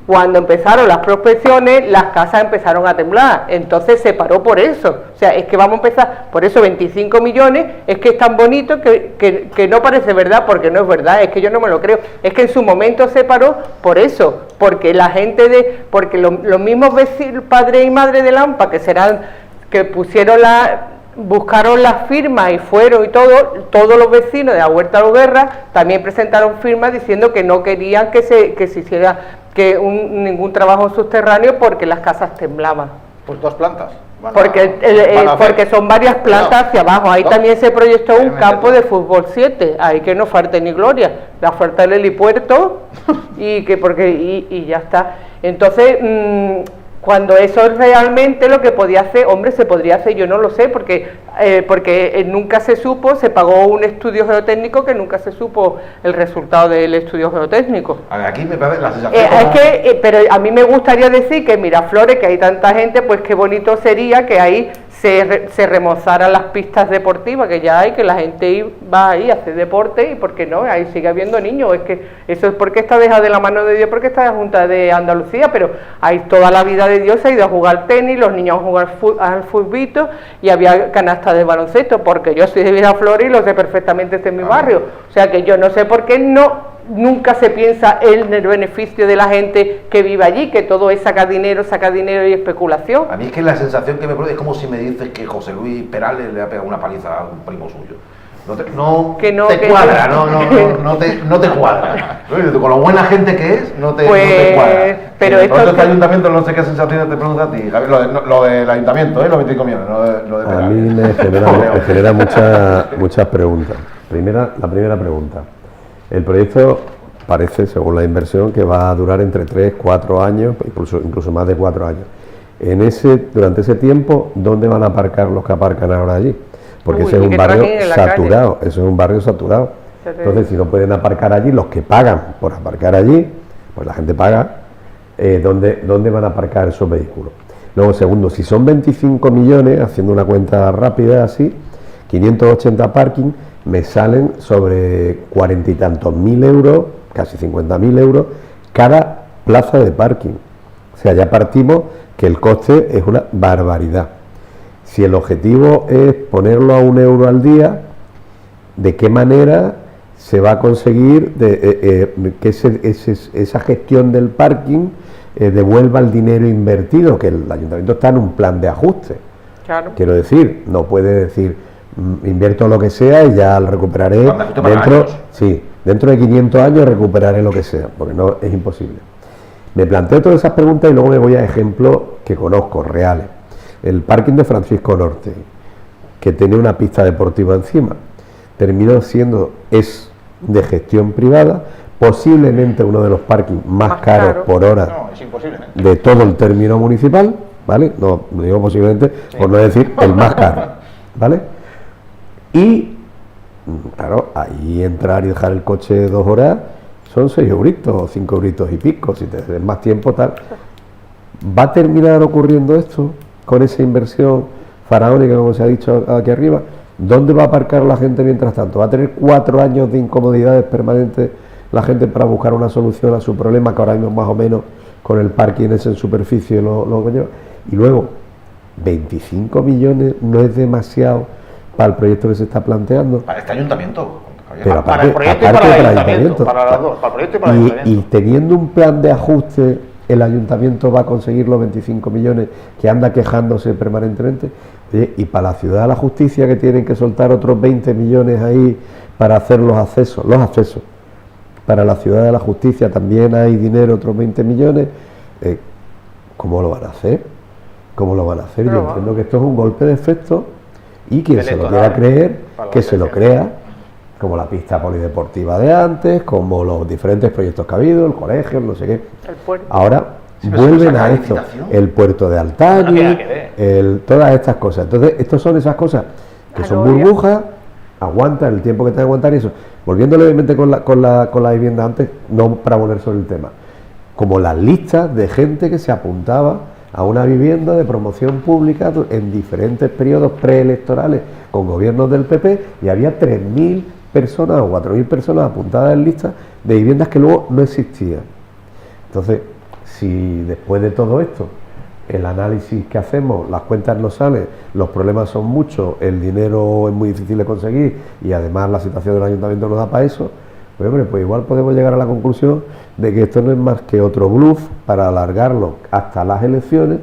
Cuando empezaron las prospecciones, las casas empezaron a temblar, entonces se paró por eso. O sea, es que vamos a empezar, por eso 25 millones, es que es tan bonito que no parece verdad, porque no es verdad, es que yo no me lo creo. Es que en su momento se paró por eso, porque la gente porque los mismos vecinos, padres y madres de Lampa, que buscaron las firmas y fueron y todos los vecinos de la Huerta de los Guerra también presentaron firmas diciendo que no querían que se hiciera ningún trabajo subterráneo porque las casas temblaban. Pues 2 plantas. Porque son varias plantas hacia abajo. Ahí también se proyectó un campo de fútbol 7. Ahí que no falte ni gloria. La falta el helipuerto y ya está. Entonces, cuando eso es realmente lo que podía hacer, hombre, se podría hacer, yo no lo sé, porque nunca se supo, se pagó un estudio geotécnico que nunca se supo el resultado del estudio geotécnico. A ver, aquí me parece la sensación pero a mí me gustaría decir que Miraflores, que hay tanta gente, pues qué bonito sería que ahí se remozaran las pistas deportivas que ya hay, que la gente va ahí a hacer deporte y por qué no, ahí sigue habiendo niños. Es que eso es porque está dejado de la mano de Dios, porque está la Junta de Andalucía, pero ahí toda la vida de Dios se ha ido a jugar tenis, los niños a jugar al futbito y había canasta de baloncesto, porque yo soy de Miraflores y lo sé perfectamente, este es mi barrio. O sea que yo no sé por qué nunca se piensa en el beneficio de la gente que vive allí, que todo es sacar dinero y especulación. A mí es que la sensación que me produce es como si me dices que José Luis Perales le ha pegado una paliza a un primo suyo. No te cuadra. Con lo buena gente que es, no te cuadra. Pero este ayuntamiento no sé qué sensaciones te produce a ti. Lo del ayuntamiento, los 25 millones, lo de Perales. A mí me genera muchas preguntas. La primera pregunta. El proyecto parece, según la inversión, que va a durar entre 3, 4 años, incluso más de 4 años. Durante ese tiempo, ¿dónde van a aparcar los que aparcan ahora allí? Porque ese es un barrio saturado, Entonces, si no pueden aparcar allí, los que pagan por aparcar allí, pues la gente paga, ¿dónde van a aparcar esos vehículos? Luego, segundo, si son 25 millones, haciendo una cuenta rápida así, 580 parking, me salen sobre 40 y tantos mil euros, casi 50.000 euros, cada plaza de parking. O sea, ya partimos que el coste es una barbaridad. Si el objetivo es ponerlo a €1 al día, ¿de qué manera se va a conseguir que esa gestión del parking devuelva el dinero invertido? Que el ayuntamiento está en un plan de ajuste. Claro. Quiero decir, no puede decir, invierto lo que sea y ya lo recuperaré dentro de 500 años recuperaré lo que sea, porque no es imposible. Me planteo todas esas preguntas y luego me voy a ejemplos que conozco, reales. El parking de Francisco Norte, que tiene una pista deportiva encima, es de gestión privada, posiblemente uno de los parkings más caros por hora de todo el término municipal, ¿vale? No digo posiblemente, por no decir el más caro, ¿vale? Y, claro, ahí entrar y dejar el coche 2 horas son 6 euritos o 5 euritos y pico, si te des más tiempo, tal. ¿Va a terminar ocurriendo esto con esa inversión faraónica, como se ha dicho aquí arriba? ¿Dónde va a aparcar la gente mientras tanto? ¿Va a tener 4 años de incomodidades permanentes la gente para buscar una solución a su problema, que ahora mismo más o menos con el parking ese en superficie lo lleva? Y luego, 25 millones no es demasiado para el proyecto que se está planteando. Para este ayuntamiento. Pero aparte, para el proyecto y para el ayuntamiento. Para las dos, para el proyecto y para el ayuntamiento. Y teniendo un plan de ajuste, el ayuntamiento va a conseguir los 25 millones que anda quejándose permanentemente. Oye, y para la Ciudad de la Justicia, que tienen que soltar otros 20 millones ahí para hacer los accesos. Para la Ciudad de la Justicia también hay dinero, otros 20 millones. ¿Cómo lo van a hacer? ¿Cómo lo van a hacer? Yo entiendo que esto es un golpe de efecto y quien se lo quiera creer, que se lo crea, como la pista polideportiva de antes, como los diferentes proyectos que ha habido, el colegio, no sé qué. Ahora vuelven a esto, el puerto de Altañi, todas estas cosas. Entonces, estos son esas cosas que son burbujas, aguantan el tiempo que tengan que aguantar y eso. Volviendo levemente con la vivienda antes, no para volver sobre el tema, como las listas de gente que se apuntaba a una vivienda de promoción pública en diferentes periodos preelectorales con gobiernos del PP, y había 3.000 personas o 4.000 personas apuntadas en listas de viviendas que luego no existían. Entonces, si después de todo esto, el análisis que hacemos, las cuentas no salen, los problemas son muchos, el dinero es muy difícil de conseguir y además la situación del ayuntamiento no da para eso, pues hombre, pues igual podemos llegar a la conclusión de que esto no es más que otro bluff para alargarlo hasta las elecciones,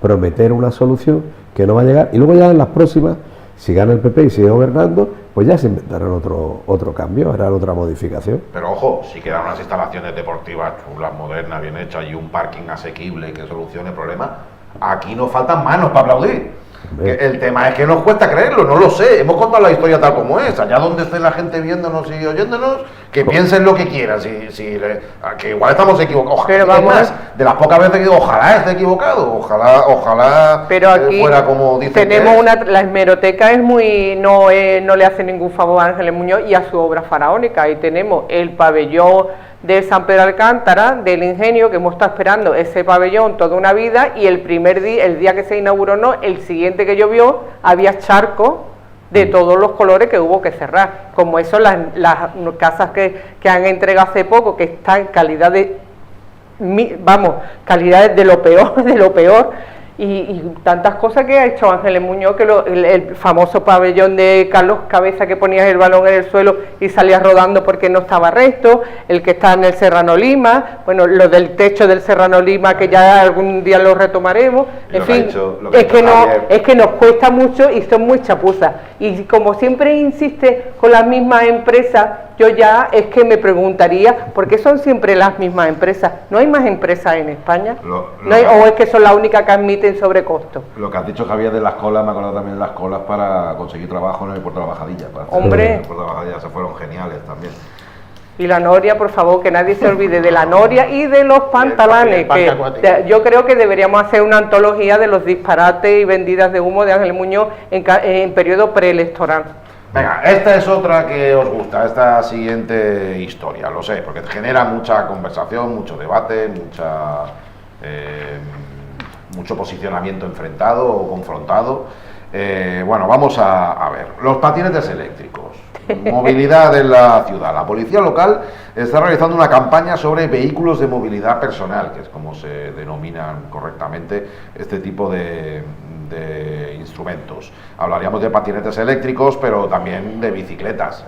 prometer una solución que no va a llegar, y luego ya en las próximas, si gana el PP y sigue gobernando, pues ya se inventarán otro cambio, harán otra modificación. Pero ojo, si quedan unas instalaciones deportivas chulas, modernas, bien hechas y un parking asequible que solucione el problema, aquí nos faltan manos para aplaudir. El tema es que nos cuesta creerlo, no lo sé. Hemos contado la historia tal como es. Allá donde esté la gente viéndonos y oyéndonos, que piensen lo que quieran. Que igual estamos equivocados. Pero vamos, de las pocas veces que digo, ojalá esté equivocado, ojalá pero aquí fuera como dicen. Tenemos la hemeroteca es muy no le hace ningún favor a Ángeles Muñoz y a su obra faraónica. Ahí tenemos el pabellón de San Pedro Alcántara, del Ingenio, que hemos estado esperando ese pabellón toda una vida, y el día que se inauguró, no, el siguiente que llovió, había charcos de todos los colores que hubo que cerrar, como eso las casas que han entregado hace poco, que están en calidad calidades de lo peor, y tantas cosas que ha hecho Ángeles Muñoz, que el famoso pabellón de Carlos Cabeza, que ponías el balón en el suelo y salías rodando porque no estaba recto, el que está en el Serrano Lima, bueno, lo del techo del Serrano Lima, que ya algún día lo retomaremos, en fin, es que nos cuesta mucho y son muy chapuzas, y como siempre insiste con las mismas empresas, yo ya es que me preguntaría, ¿por qué son siempre las mismas empresas? ¿No hay más empresas en España? ¿O es que son las únicas que admiten sobrecosto? Lo que has dicho, Javier, de las colas, me acuerdo también de las colas para conseguir trabajo en el Puerto de la Bajadilla. Hombre. El Puerto de la Bajadilla se fueron geniales también. Y la noria, por favor, que nadie se olvide de la noria y de los pantalanes, que yo creo que deberíamos hacer una antología de los disparates y vendidas de humo de Ángeles Muñoz en periodo preelectoral. Venga, esta es otra que os gusta, esta siguiente historia, lo sé, porque genera mucha conversación, mucho debate, mucho posicionamiento enfrentado o confrontado. Bueno, vamos a ver, los patinetes eléctricos, movilidad en la ciudad. La policía local está realizando una campaña sobre vehículos de movilidad personal, que es como se denominan correctamente este tipo de instrumentos. Hablaríamos de patinetes eléctricos, pero también de bicicletas,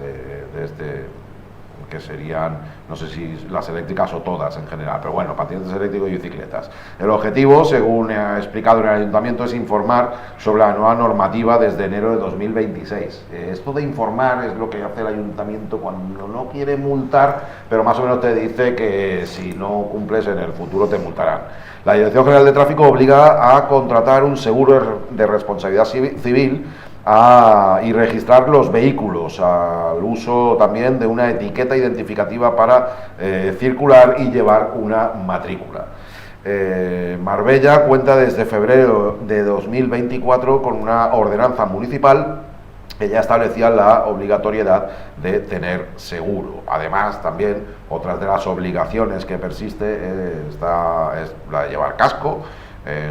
que serían, no sé si las eléctricas o todas en general, pero bueno, patinetes eléctricos y bicicletas. El objetivo, según ha explicado en el Ayuntamiento, es informar sobre la nueva normativa desde enero de 2026. Esto de informar es lo que hace el Ayuntamiento cuando no quiere multar, pero más o menos te dice que si no cumples en el futuro te multarán. La Dirección General de Tráfico obliga a contratar un seguro de responsabilidad civil y registrar los vehículos, al uso también de una etiqueta identificativa para circular y llevar una matrícula. Marbella cuenta desde febrero de 2024 con una ordenanza municipal que ya establecía la obligatoriedad de tener seguro. Además, también otras de las obligaciones que persiste es la de llevar casco.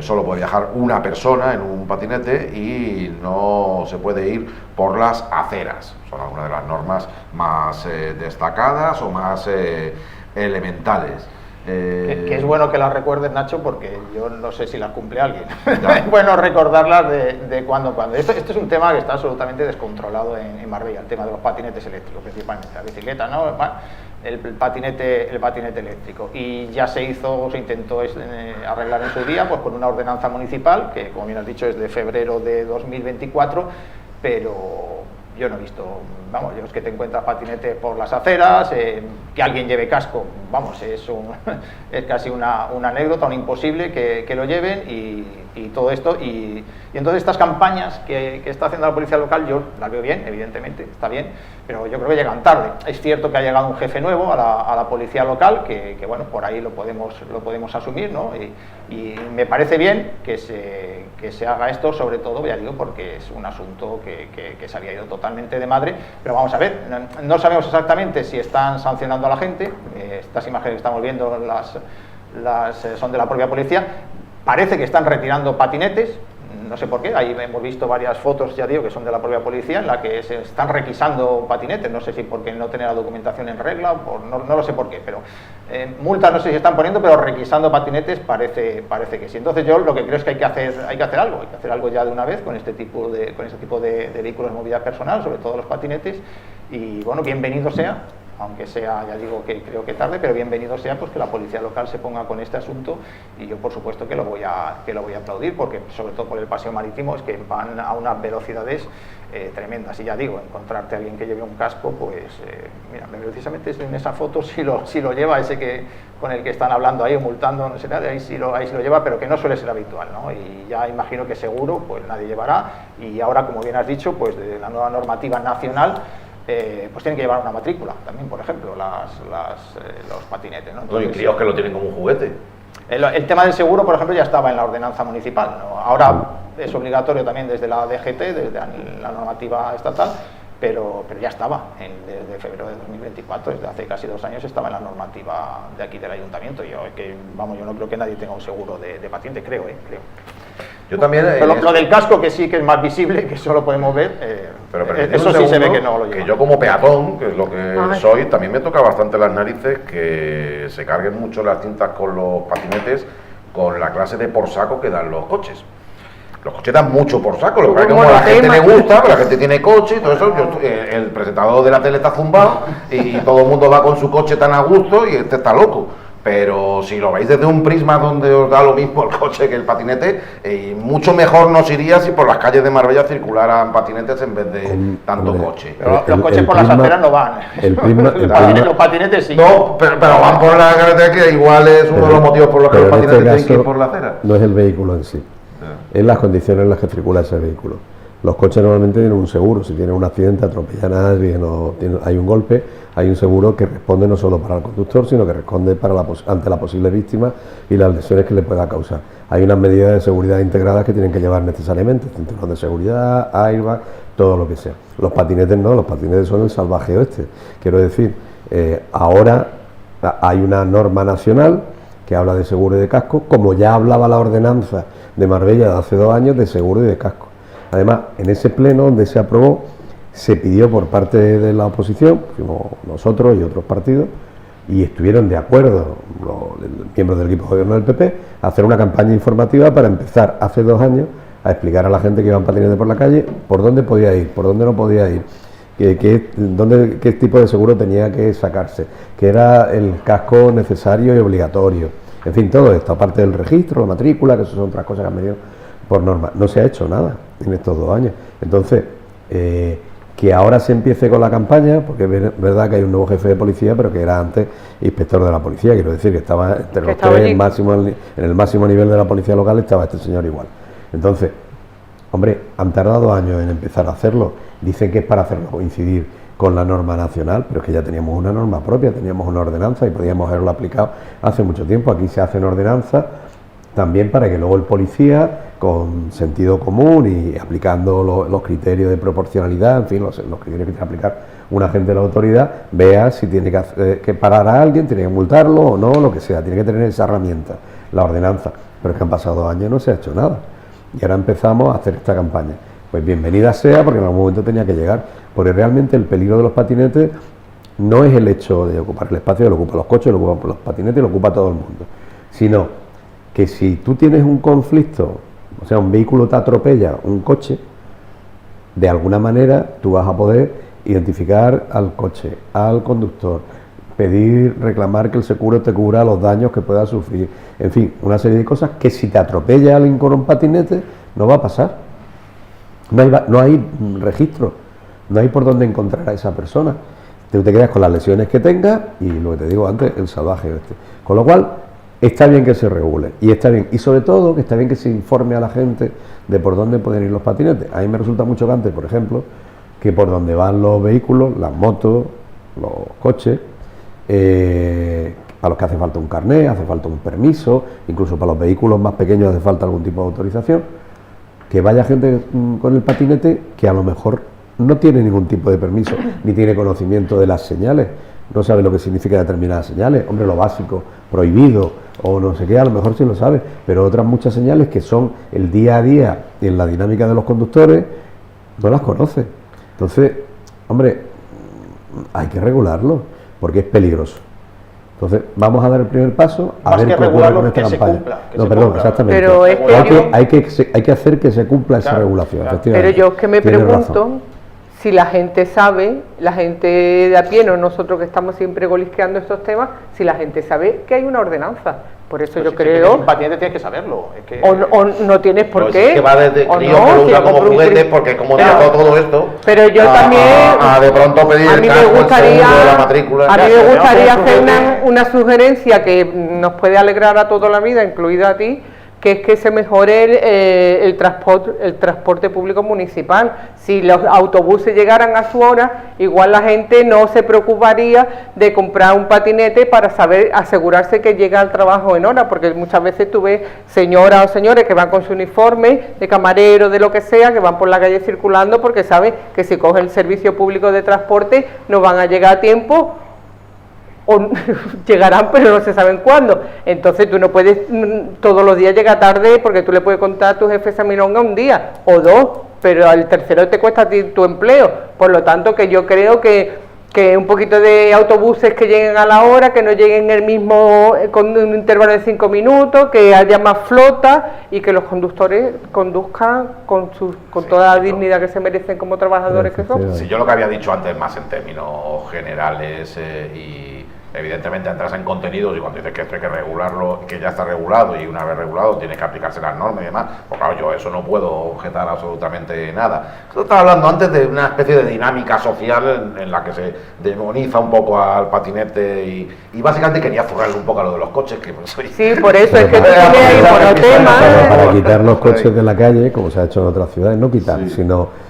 Solo puede viajar una persona en un patinete y no se puede ir por las aceras. Son algunas de las normas más destacadas o más elementales. Que es bueno que las recuerdes, Nacho, porque yo no sé si las cumple alguien. Es bueno recordarlas de cuando. Esto es un tema que está absolutamente descontrolado en Marbella, el tema de los patinetes eléctricos, principalmente. La bicicleta, ¿no? El patinete eléctrico. Y ya se intentó arreglar en su día, pues con una ordenanza municipal, que como bien has dicho es de febrero de 2024, pero yo no he visto, vamos, yo es que te encuentras patinete por las aceras, que alguien lleve casco, vamos, es casi una anécdota, un imposible que lo lleven y todo esto, y entonces estas campañas que está haciendo la policía local, yo las veo bien, evidentemente, está bien, pero yo creo que llegan tarde. Es cierto que ha llegado un jefe nuevo a la policía local, que bueno, por ahí lo podemos asumir, ¿no? Y me parece bien que se haga esto, sobre todo, ya digo, porque es un asunto que se había ido totalmente de madre, pero vamos a ver, no sabemos exactamente si están sancionando a la gente. Estas imágenes que estamos viendo son de la propia policía. Parece que están retirando patinetes, no sé por qué, ahí hemos visto varias fotos, ya digo, que son de la propia policía, en la que se están requisando patinetes, no sé si porque no tener la documentación en regla, no lo sé por qué, pero multas no sé si están poniendo, pero requisando patinetes parece que sí. Entonces yo lo que creo es que hay que hacer algo ya de una vez con este tipo de vehículos de movilidad personal, sobre todo los patinetes, y bueno, bienvenido sea, aunque sea, ya digo que creo que tarde, pero bienvenido sea pues que la policía local se ponga con este asunto, y yo por supuesto que lo voy a aplaudir, porque sobre todo por el paseo marítimo es que van a unas velocidades tremendas, y ya digo, encontrarte a alguien que lleve un casco, pues mira, precisamente en esa foto sí lo lleva, ese con el que están hablando ahí o multando, no sé nada, ahí sí lo lleva, pero que no suele ser habitual, ¿no? Y ya imagino que seguro pues nadie llevará, y ahora, como bien has dicho, pues de la nueva normativa nacional, pues tienen que llevar una matrícula también, por ejemplo, los patinetes, ¿no? Entonces, y críos que lo tienen como un juguete. El tema del seguro, por ejemplo, ya estaba en la ordenanza municipal, ¿no? Ahora es obligatorio también desde la DGT, desde la normativa estatal, pero ya estaba, desde febrero de 2024, desde hace casi 2 años estaba en la normativa de aquí del Ayuntamiento. Yo no creo que nadie tenga un seguro de patinete, creo. Yo también. Pero lo del casco, que sí que es más visible, que solo podemos ver, pero eso sí se ve que no lo lleva. Que yo como peatón, que es lo que soy, también me toca bastante las narices que se carguen mucho las cintas con los patinetes con la clase de por saco que dan los coches. Los coches dan mucho por saco, lo que pasa es que como a la gente le gusta, pero la gente tiene coche y todo eso, el presentador de la tele está zumbado y todo el mundo va con su coche tan a gusto y este está loco. Pero si lo veis desde un prisma donde os da lo mismo el coche que el patinete, mucho mejor nos iría si por las calles de Marbella circularan patinetes en vez de tanto coche. Pero los coches por las aceras no van. Los patinetes sí. No, pero van por la carretera, que igual es uno de los motivos por los que los patinetes tienen que ir por la acera. No es el vehículo en sí, es las condiciones en las que circula ese vehículo. Los coches normalmente tienen un seguro, si tienen un accidente, atropellan a alguien o hay un golpe, hay un seguro que responde no solo para el conductor, sino que responde ante la posible víctima y las lesiones que le pueda causar. Hay unas medidas de seguridad integradas que tienen que llevar necesariamente, cinturón de seguridad, airbag, todo lo que sea. Los patinetes no, los patinetes son el salvaje oeste. Quiero decir, ahora hay una norma nacional que habla de seguro y de casco, como ya hablaba la ordenanza de Marbella de hace 2 años de seguro y de casco. Además, en ese pleno donde se aprobó, se pidió por parte de la oposición, fuimos nosotros y otros partidos, y estuvieron de acuerdo los miembros del equipo de gobierno del PP, a hacer una campaña informativa para empezar hace 2 años a explicar a la gente que iba en patinete por la calle por dónde podía ir, por dónde no podía ir, qué tipo de seguro tenía que sacarse, que era el casco necesario y obligatorio, en fin, todo esto, aparte del registro, la matrícula, que eso son otras cosas que han venido por norma. No se ha hecho nada en estos 2 años. Entonces, que ahora se empiece con la campaña, porque es verdad que hay un nuevo jefe de policía, pero que era antes inspector de la policía, quiero decir que estaba entre los tres en el máximo nivel de la policía local, estaba este señor igual. Entonces, hombre, han tardado 2 años en empezar a hacerlo, dicen que es para hacerlo coincidir con la norma nacional, pero es que ya teníamos una norma propia, teníamos una ordenanza y podíamos haberlo aplicado hace mucho tiempo. Aquí se hacen ordenanzas también para que luego el policía, con sentido común y aplicando los criterios de proporcionalidad, en fin, los criterios que tiene que aplicar un agente de la autoridad, vea si tiene que parar a alguien, tiene que multarlo o no, lo que sea, tiene que tener esa herramienta, la ordenanza. Pero es que han pasado 2 años y no se ha hecho nada. Y ahora empezamos a hacer esta campaña. Pues bienvenida sea, porque en algún momento tenía que llegar, porque realmente el peligro de los patinetes no es el hecho de ocupar el espacio que lo ocupan los coches, lo ocupan los patinetes y lo ocupa todo el mundo, sino que si tú tienes un conflicto, o sea, un vehículo te atropella un coche, de alguna manera tú vas a poder identificar al coche, al conductor, pedir, reclamar que el seguro te cubra los daños que puedas sufrir, en fin, una serie de cosas que si te atropella alguien con un patinete no va a pasar. No hay registro, no hay por dónde encontrar a esa persona. Tú te quedas con las lesiones que tengas y lo que te digo antes, el salvaje este. Con lo cual, está bien que se regule y está bien, y sobre todo que está bien que se informe a la gente de por dónde pueden ir los patinetes. A mí me resulta muy chocante, por ejemplo, que por donde van los vehículos, las motos, los coches, a los que hace falta un carné, hace falta un permiso, incluso para los vehículos más pequeños hace falta algún tipo de autorización, que vaya gente con el patinete que a lo mejor no tiene ningún tipo de permiso, ni tiene conocimiento de las señales, no sabe lo que significa determinadas señales, hombre, lo básico, prohibido, o no sé qué, a lo mejor sí lo sabe, pero otras muchas señales que son el día a día en la dinámica de los conductores, no las conoce. Entonces, hombre, hay que regularlo, porque es peligroso. Entonces, vamos a dar el primer paso a ver qué ocurre con esta campaña. Exactamente. Pero es que hay que hacer que se cumpla esa regulación, efectivamente. Pero yo es que me pregunto si la gente sabe, la gente de a pie, no nosotros que estamos siempre golisqueando estos temas, si la gente sabe que hay una ordenanza. Por eso yo creo... Si un patinete tienes que saberlo. Es que, o no tienes por qué. Es que va desde crío que lo usa como juguete, porque como trajo todo esto... Pero yo también... de pronto pedir el casco, la matrícula... A mí me gustaría hacer una sugerencia que nos puede alegrar a toda la vida, incluida a ti, que es que se mejore el transporte público municipal. Si los autobuses llegaran a su hora, igual la gente no se preocuparía de comprar un patinete para asegurarse que llega al trabajo en hora, porque muchas veces tú ves señoras o señores que van con su uniforme de camarero, de lo que sea, que van por la calle circulando porque saben que si cogen el servicio público de transporte no van a llegar a tiempo, o llegarán pero no se saben cuándo. Entonces tú no puedes todos los días llegar tarde, porque tú le puedes contar a tu jefe esa milonga un día o 2, pero al tercero te cuesta a ti tu empleo. Por lo tanto, que yo creo que un poquito de autobuses que lleguen a la hora, que no lleguen el mismo con un intervalo de 5 minutos, que haya más flota y que los conductores conduzcan con toda la dignidad que se merecen como trabajadores que son. Sí, yo lo que había dicho antes más en términos generales y evidentemente entras en contenidos y cuando dices que esto hay que regularlo, que ya está regulado y una vez regulado tienes que aplicarse las normas y demás, pues claro, yo eso no puedo objetar absolutamente nada. Yo estaba hablando antes de una especie de dinámica social en la que se demoniza un poco al patinete y básicamente quería zurrarle un poco a lo de los coches, que pues, sí, por eso es que tú tienes ahí por tema. Para quitar los coches de la calle, como se ha hecho en otras ciudades, no quitar, sino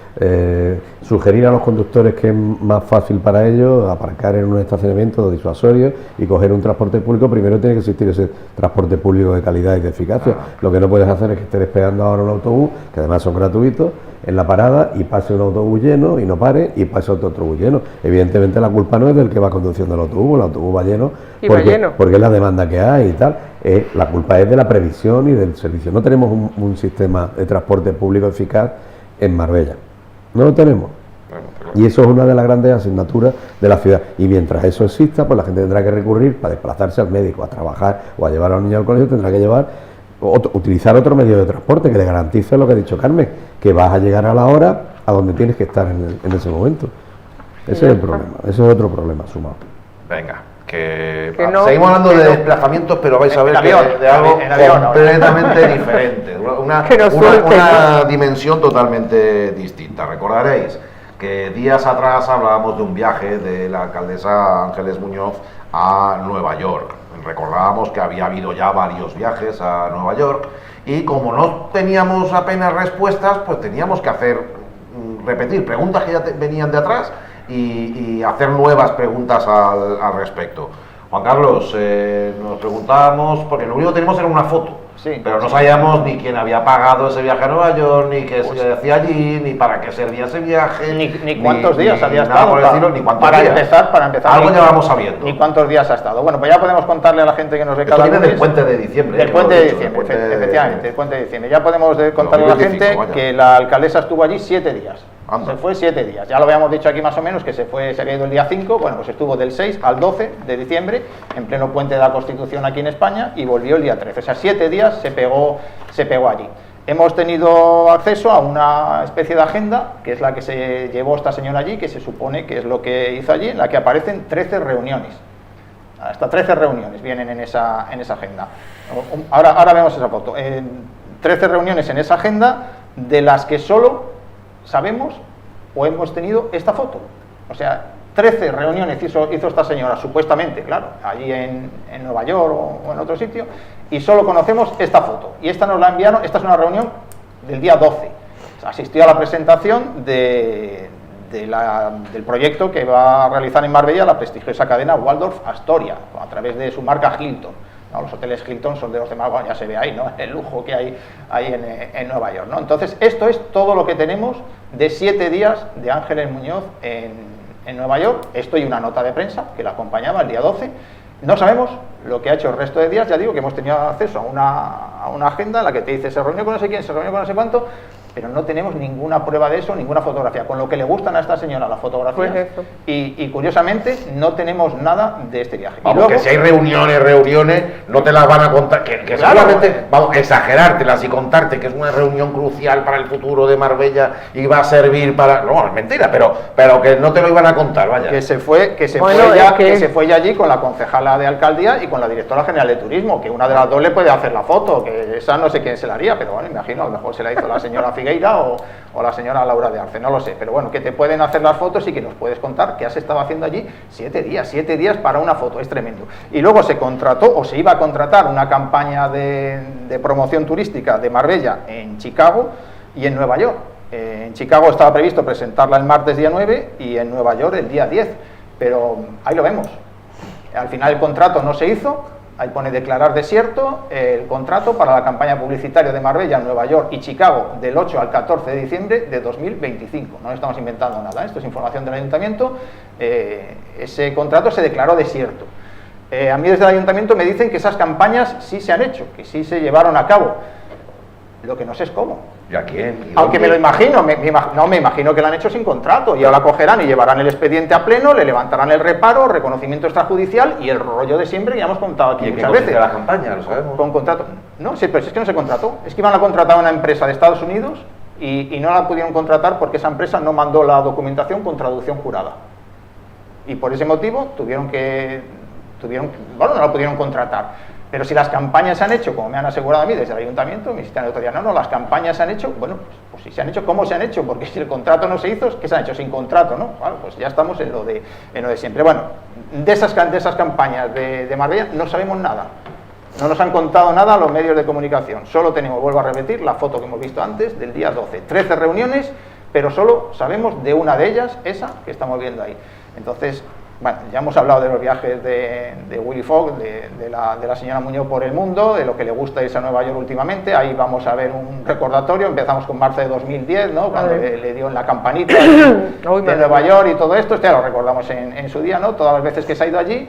sugerir a los conductores que es más fácil para ellos aparcar en un estacionamiento disuasorio y coger un transporte público. Primero tiene que existir ese transporte público de calidad y de eficacia. Lo que no puedes hacer es que estés esperando ahora un autobús, que además son gratuitos, en la parada y pase un autobús lleno y no pare y pase otro autobús lleno. Evidentemente la culpa no es del que va conduciendo el autobús va lleno porque es la demanda que hay y tal. La culpa es de la previsión y del servicio. No tenemos un sistema de transporte público eficaz en Marbella. No lo tenemos. Y eso es una de las grandes asignaturas de la ciudad. Y mientras eso exista, pues la gente tendrá que recurrir para desplazarse al médico, a trabajar o a llevar a los niños al colegio, tendrá que utilizar otro medio de transporte que le garantice lo que ha dicho Carmen, que vas a llegar a la hora a donde tienes que estar en ese momento. Ese es el problema, ese es otro problema sumado. Venga, que no, seguimos hablando que de no. desplazamientos, pero vais a ver En que avión, de algo en avión, completamente diferente, Que nos suelten. una dimensión totalmente distinta. Recordaréis que días atrás hablábamos de un viaje de la alcaldesa Ángeles Muñoz a Nueva York. Recordábamos que había habido ya varios viajes a Nueva York y como no teníamos apenas respuestas, pues teníamos que repetir preguntas que ya venían de atrás y hacer nuevas preguntas al respecto. Juan Carlos, nos preguntábamos, porque lo único que tenemos era una foto, Sí. pero no sabíamos ni quién había pagado ese viaje a Nueva York, ni qué se hacía allí, ni para qué servía ese viaje, Ni cuántos días había nada estado. por el estilo, ni cuántos para días. empezar, Algo ni- ya vamos sabiendo. Ni cuántos días ha estado. Bueno, pues ya podemos contarle a la gente que nos ve Esto cada viene del lunes. puente de diciembre. Del que puente lo he de dicho, diciembre, del puente de- efectivamente, el puente de diciembre. Ya podemos contarle a la 2025, gente vaya. que la alcaldesa estuvo allí 7 días. Anda. Se fue 7 días. Ya lo habíamos dicho aquí más o menos, que se había ido el día 5, bueno, pues estuvo del 6 al 12 de diciembre, en pleno puente de la Constitución aquí en España, y volvió el día 13. O sea, 7 días se pegó allí. Hemos tenido acceso a una especie de agenda, que es la que se llevó esta señora allí, que se supone que es lo que hizo allí, en la que aparecen 13 reuniones. Hasta 13 reuniones vienen en esa agenda. Ahora vemos esa foto. 13 reuniones en esa agenda, de las que solo sabemos o hemos tenido esta foto. O sea, 13 reuniones hizo esta señora, supuestamente, claro, allí en Nueva York o en otro sitio, y solo conocemos esta foto. Y esta nos la enviaron, esta es una reunión del día 12. O sea, asistió a la presentación del proyecto que va a realizar en Marbella la prestigiosa cadena Waldorf Astoria, a través de su marca Hilton. No, los hoteles Hilton son de los demás, bueno, ya se ve ahí, ¿no? El lujo que hay ahí en Nueva York, ¿no? Entonces, esto es todo lo que tenemos de 7 días de Ángeles Muñoz en Nueva York. Esto y una nota de prensa que la acompañaba el día 12. No sabemos lo que ha hecho el resto de días, ya digo que hemos tenido acceso a una agenda en la que te dice se reunió con no sé quién, se reunió con no sé cuánto, pero no tenemos ninguna prueba de eso, ninguna fotografía. Con lo que le gustan a esta señora las fotografías, Pues eso. y curiosamente no tenemos nada de este viaje. Vamos, y luego, que si hay reuniones, no te las van a contar, que Claro. seguramente, vamos, exagerártelas y contarte que es una reunión crucial para el futuro de Marbella y va a servir para... No, es mentira, pero que no te lo iban a contar, vaya. que se fue Bueno, ya, es que- que se fue ya allí con la concejala de alcaldía y con la directora general de turismo, que una de las dos le puede hacer la foto, que esa no sé quién se la haría, pero bueno, imagino, a lo mejor se la hizo la señora Figueira o la señora Laura de Arce, no lo sé, pero bueno, que te pueden hacer las fotos y que nos puedes contar qué has estado haciendo allí 7 días para una foto, es tremendo. Y luego se contrató o se iba a contratar una campaña de promoción turística de Marbella en Chicago y en Nueva York. En Chicago estaba previsto presentarla el martes día 9 y en Nueva York el día 10, pero ahí lo vemos. Al final el contrato no se hizo, ahí pone declarar desierto el contrato para la campaña publicitaria de Marbella, Nueva York y Chicago del 8 al 14 de diciembre de 2025. No estamos inventando nada, esto es información del ayuntamiento. Ese contrato se declaró desierto. A mí desde el ayuntamiento me dicen que esas campañas sí se han hecho, que sí se llevaron a cabo. Lo que no sé es cómo. ¿Y a quién? ¿Y Aunque dónde? me lo imagino, me imagino que lo han hecho sin contrato y ahora cogerán y llevarán el expediente a pleno, le levantarán el reparo, reconocimiento extrajudicial y el rollo de siempre que ya hemos contado aquí ¿Y en qué muchas veces. consiste la campaña? ¿Lo sabemos? Con contrato. No, sí, pero es que no se contrató. Es que iban a contratar a una empresa de Estados Unidos y no la pudieron contratar porque esa empresa no mandó la documentación con traducción jurada. Y por ese motivo bueno, no la pudieron contratar. Pero si las campañas se han hecho, como me han asegurado a mí desde el ayuntamiento, me insistían el otro día, no, las campañas se han hecho, bueno, pues si se han hecho, ¿cómo se han hecho? Porque si el contrato no se hizo, ¿qué se han hecho? Sin contrato, ¿no? Bueno, pues ya estamos en lo de siempre. Bueno, de esas campañas de Marbella no sabemos nada. No nos han contado nada los medios de comunicación. Solo tenemos, vuelvo a repetir, la foto que hemos visto antes del día 12. 13 reuniones, pero solo sabemos de una de ellas, esa que estamos viendo ahí. Entonces, bueno, ya hemos hablado de los viajes de Willy Fogg, de la señora Muñoz por el mundo, de lo que le gusta irse a Nueva York últimamente. Ahí vamos a ver un recordatorio. Empezamos con marzo de 2010, ¿no? Cuando le dio en la campanita de Nueva York y todo esto. Ya lo recordamos en su día, ¿no? Todas las veces que se ha ido allí.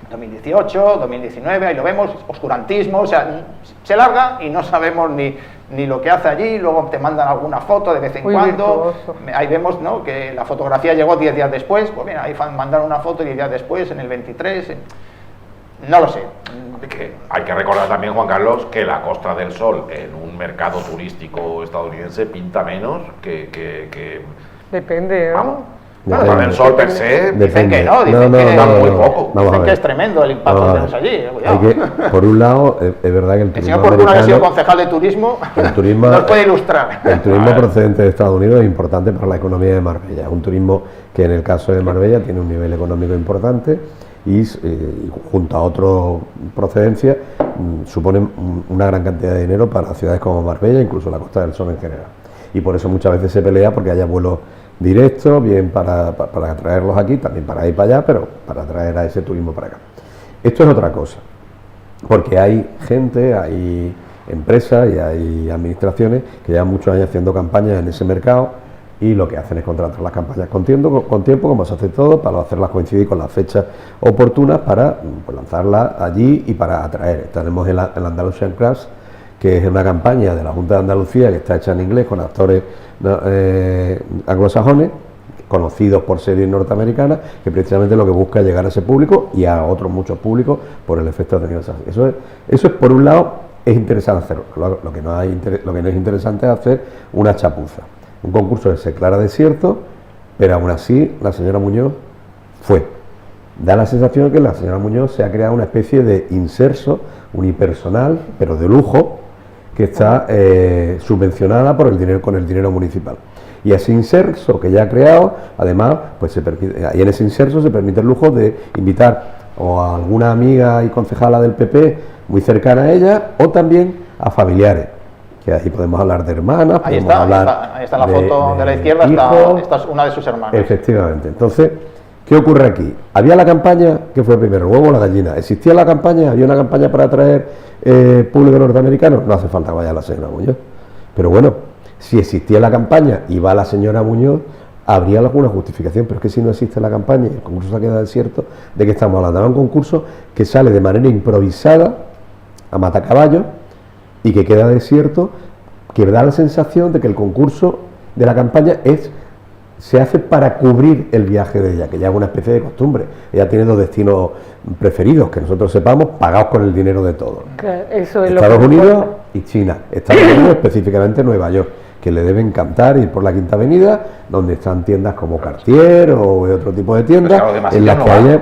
2018, 2019, ahí lo vemos, oscurantismo, o sea, se larga y no sabemos ni lo que hace allí. Luego te mandan alguna foto de vez en cuando. Virtuoso. Ahí vemos, ¿no?, que la fotografía llegó 10 días después. Pues mira, ahí mandaron una foto 10 días después, en el 23. No lo sé. Que hay que recordar también, Juan Carlos, que la Costa del Sol en un mercado turístico estadounidense pinta menos que Depende, ¿no? vamos, Bueno, Con el sol per se, dicen que no, dicen que da muy poco. Dicen que es tremendo el impacto que tenemos allí. Hay que, por un lado, es verdad que el El turismo señor Fortuna, que ha sido americano, concejal de turismo, el turismo, nos puede ilustrar. el turismo procedente de Estados Unidos es importante para la economía de Marbella. Es un turismo que en el caso de Marbella tiene un nivel económico importante y junto a otras procedencias suponen una gran cantidad de dinero para ciudades como Marbella, incluso la Costa del Sol en general. Y por eso muchas veces se pelea porque haya vuelos directos, bien para traerlos aquí, también para ir para allá, pero para traer a ese turismo para acá. Esto es otra cosa, porque hay gente, hay empresas y hay administraciones que llevan muchos años haciendo campañas en ese mercado y lo que hacen es contratar las campañas con tiempo, como se hace todo, para hacerlas coincidir con las fechas oportunas para lanzarlas allí y para atraer. Tenemos el Andalusian Crash, que es una campaña de la Junta de Andalucía que está hecha en inglés con actores anglosajones, conocidos por series norteamericanas, que precisamente lo que busca es llegar a ese público y a otros muchos públicos por el efecto de eso es por un lado, es interesante hacerlo. Lo que no es interesante es hacer una chapuza. Un concurso que se declara desierto, pero aún así la señora Muñoz fue. Da la sensación de que la señora Muñoz se ha creado una especie de inserso unipersonal, pero de lujo, que está subvencionada con el dinero municipal. Y ese inserso que ya ha creado, además, pues y en ese inserso se permite el lujo de invitar o a alguna amiga y concejala del PP muy cercana a ella, o también a familiares, que ahí podemos hablar de hermanas, Ahí podemos está, hablar ahí está la foto de la izquierda, hijos. esta es una de sus hermanas. Efectivamente. Entonces, ¿qué ocurre aquí? Había la campaña, ¿qué fue primero, el huevo o la gallina? ¿Existía la campaña? ¿Había una campaña para atraer público norteamericano? No hace falta que vaya la señora Muñoz. Pero bueno, si existía la campaña y va la señora Muñoz, habría alguna justificación, pero es que si no existe la campaña y el concurso se queda desierto, ¿de qué estamos hablando? Es un concurso que sale de manera improvisada, a matacaballo, y que queda desierto, que da la sensación de que el concurso de la campaña se hace para cubrir el viaje de ella, que ya es una especie de costumbre. Ella tiene 2 destinos preferidos, que nosotros sepamos, pagados con el dinero de todos. Eso es Estados lo que Unidos importa. y China. Estados Unidos, específicamente Nueva York, que le debe encantar ir por la Quinta Avenida, donde están tiendas como Cartier o otro tipo de tiendas, Pues claro, en las que haya...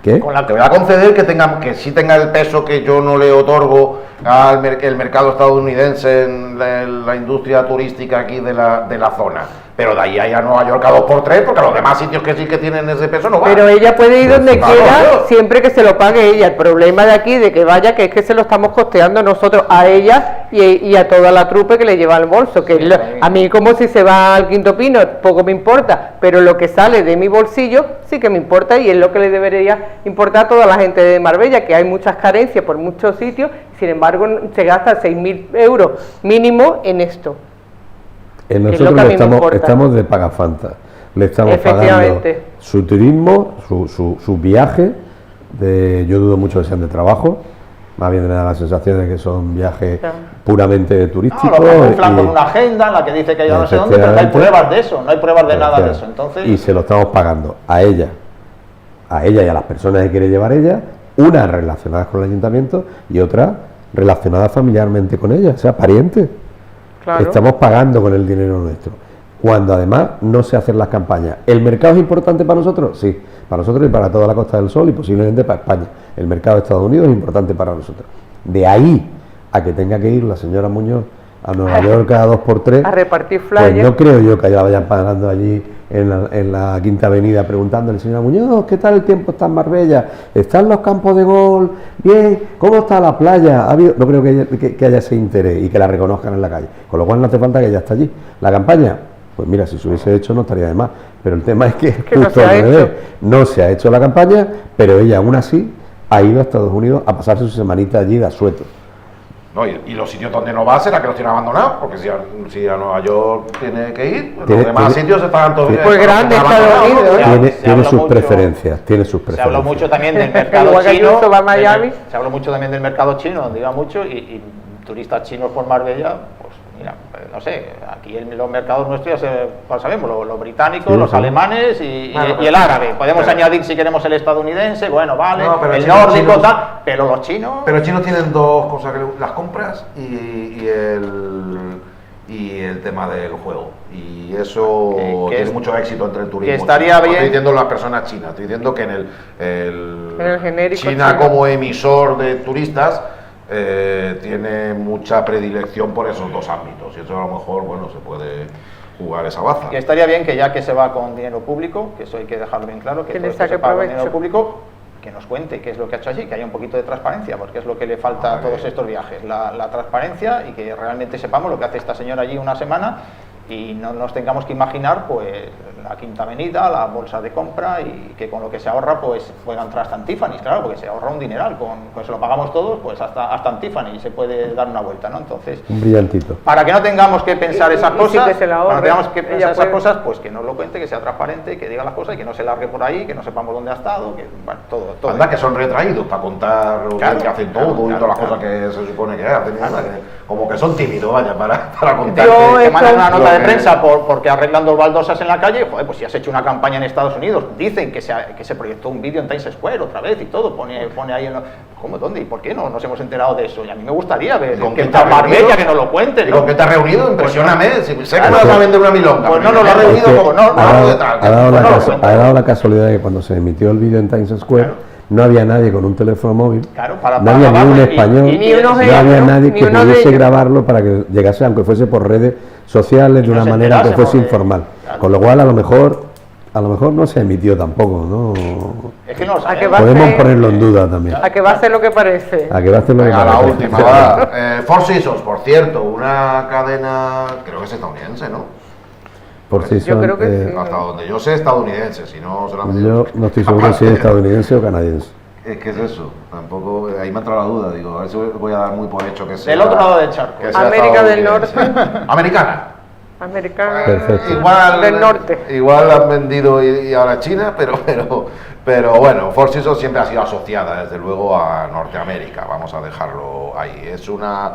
¿Qué? Te voy a conceder que sí tenga el peso que yo no le otorgo al el mercado estadounidense en la industria turística aquí de la zona. Pero de ahí a Nueva York a 2x3, porque a los demás sitios que sí que tienen ese peso no van. Pero ella puede ir donde Claro, quiera, claro. siempre que se lo pague ella. El problema de aquí, de que vaya, que es que se lo estamos costeando nosotros a ella y a toda la trupe que le lleva al bolso. Que a mí, como si se va al Quinto Pino, poco me importa, pero lo que sale de mi bolsillo sí que me importa, y es lo que le debería importar a toda la gente de Marbella, que hay muchas carencias por muchos sitios, sin embargo se gasta 6.000 euros mínimo en esto. Nosotros que a mí me importa. estamos de pagafanta, le estamos pagando Efectivamente. su turismo, su viaje, yo dudo mucho que sean de trabajo, más bien me da la sensación de que son viajes Claro. puramente turísticos. No, lo camuflan con una agenda en la que dice que ya no sé dónde, pero no hay pruebas de eso, no hay pruebas de nada de eso. Entonces, y se lo estamos pagando a ella y a las personas que quiere llevar ella, unas relacionadas con el ayuntamiento y otras relacionadas familiarmente con ella, o sea, parientes. Claro. Estamos pagando con el dinero nuestro, cuando además no se hacen las campañas. ¿El mercado es importante para nosotros? Sí, para nosotros y para toda la Costa del Sol y posiblemente para España. El mercado de Estados Unidos es importante para nosotros. De ahí a que tenga que ir la señora Muñoz a Nueva York cada 2x3, A repartir pues flyers. no creo yo que la vayan parando allí en la Quinta Avenida preguntándole, señora Muñoz, ¿qué tal el tiempo está en Marbella? ¿Están los campos de golf? Bien, ¿cómo está la playa? No creo que haya ese interés y que la reconozcan en la calle, con lo cual no hace falta que ella esté allí. La campaña, pues mira, si se hubiese hecho no estaría de más, pero el tema es que no justo se ha al revés. hecho. No se ha hecho la campaña, pero ella aún así ha ido a Estados Unidos a pasarse su semanita allí de asueto. No, y los sitios donde no va será que los tiene abandonados, porque si a Nueva York tiene que ir, pues los demás sitios están todos Pues grande Estados Unidos, ¿eh? Tiene sus preferencias, tiene sus preferencias. se habló mucho también del mercado Igual que chino. Ayuso va a Miami. Se habló mucho también del mercado chino, donde iba mucho, y turistas chinos por Marbella, pues mira, no sé, aquí en los mercados nuestros ya lo sabemos, los británicos, Sí, los sí. alemanes y Claro, el árabe. Podemos pero- añadir si queremos el estadounidense, bueno, vale, No, pero el chinos- nórdico, chinos- tal, pero los chinos... Pero chinos tienen dos cosas, las compras y el tema del juego. Y eso tiene mucho éxito entre el turismo. Que estaría bien. No estoy diciendo las personas chinas, estoy diciendo que en el genérico China chino, como emisor de turistas tiene mucha predilección por esos dos ámbitos. Y eso a lo mejor, bueno, se puede jugar esa baza. Que estaría bien que ya que se va con dinero público, que eso hay que dejarlo bien claro, que Que todo le esto se saque paga con provecho. dinero público, que nos cuente qué es lo que ha hecho allí, que haya un poquito de transparencia, porque es lo que le falta a todos estos viajes, la transparencia, y que realmente sepamos lo que hace esta señora allí una semana y no nos tengamos que imaginar pues la Quinta Avenida, la bolsa de compra, y que con lo que se ahorra pues pueda entrar hasta en Tiffany's, claro, porque se ahorra un dineral, con se lo pagamos todos, pues hasta en Tiffany se puede dar una vuelta, ¿no? Entonces, Un brillantito. para que no tengamos que pensar esas y cosas, sí que se la para que no ahorre, tengamos que ella pensar esas puede. cosas, pues que nos lo cuente, que sea transparente, que diga las cosas y que no se largue por ahí, que no sepamos dónde ha estado, que bueno, todo. Anda, que son retraídos para contar lo Claro, que hacen claro, todo y claro, todas las claro. cosas que se supone que hacen. Como que son tímidos, vaya, para contar. Yo Te mandan una esto- nota de lo que- prensa porque arreglan dos baldosas en la calle, joder, pues si has hecho una campaña en Estados Unidos, dicen que se proyectó un vídeo en Times Square otra vez y todo, pone ahí, ¿cómo, dónde y por qué no nos hemos enterado de eso? Y a mí me gustaría ver, ¿Con que quién te has Marbella, reunido? que nos lo cuenten, ¿Y ¿no? con qué te has reunido? Impresióname. Si sé que Claro, me vas a que- vender una milonga. Pues no nos lo ha primero. reunido, Es que como no, ha no, dado- de tal, ha dado no la lo casu- cuenta. ha dado la casualidad de que cuando se emitió el vídeo en Times Square Claro. no había nadie con un teléfono móvil, Claro, no había ni grabarlo un y- español, y- Ni unos no de había ellos, nadie ni que uno de pudiese ellos. grabarlo para que llegase, aunque fuese por redes sociales, de Y una nos manera que enterásemos fuese de- informal. Claro. Con lo cual, a lo mejor no se emitió tampoco, ¿no? Es que no lo ¿A qué sabemos. va? Podemos ser- ponerlo en duda también. A que va a ser lo que parece. A que va a hacer lo que Venga, la parece. última, va. Four Seasons, por cierto, una cadena, creo que es estadounidense, ¿no? Por si Yo son, creo que sí. Hasta donde yo sé, estadounidense, si no se la han metido. yo no estoy seguro si es estadounidense o canadiense. Es que es eso, tampoco, ahí me ha entrado la duda, digo, a ver si voy a dar muy por hecho que sea. Del otro lado del charco. que sea América del estadounidense. Americana. Americano Perfecto. Igual, del norte. igual han vendido y ahora China, pero bueno, Four Seasons siempre ha sido asociada desde luego a Norteamérica, vamos a dejarlo ahí. Es una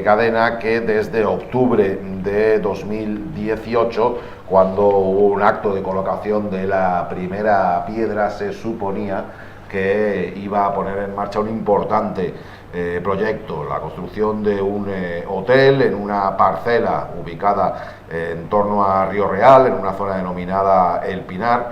cadena que desde octubre de 2018, cuando hubo un acto de colocación de la primera piedra, se suponía que iba a poner en marcha un importante proyecto, la construcción de un hotel en una parcela ubicada en torno a Río Real, en una zona denominada El Pinar,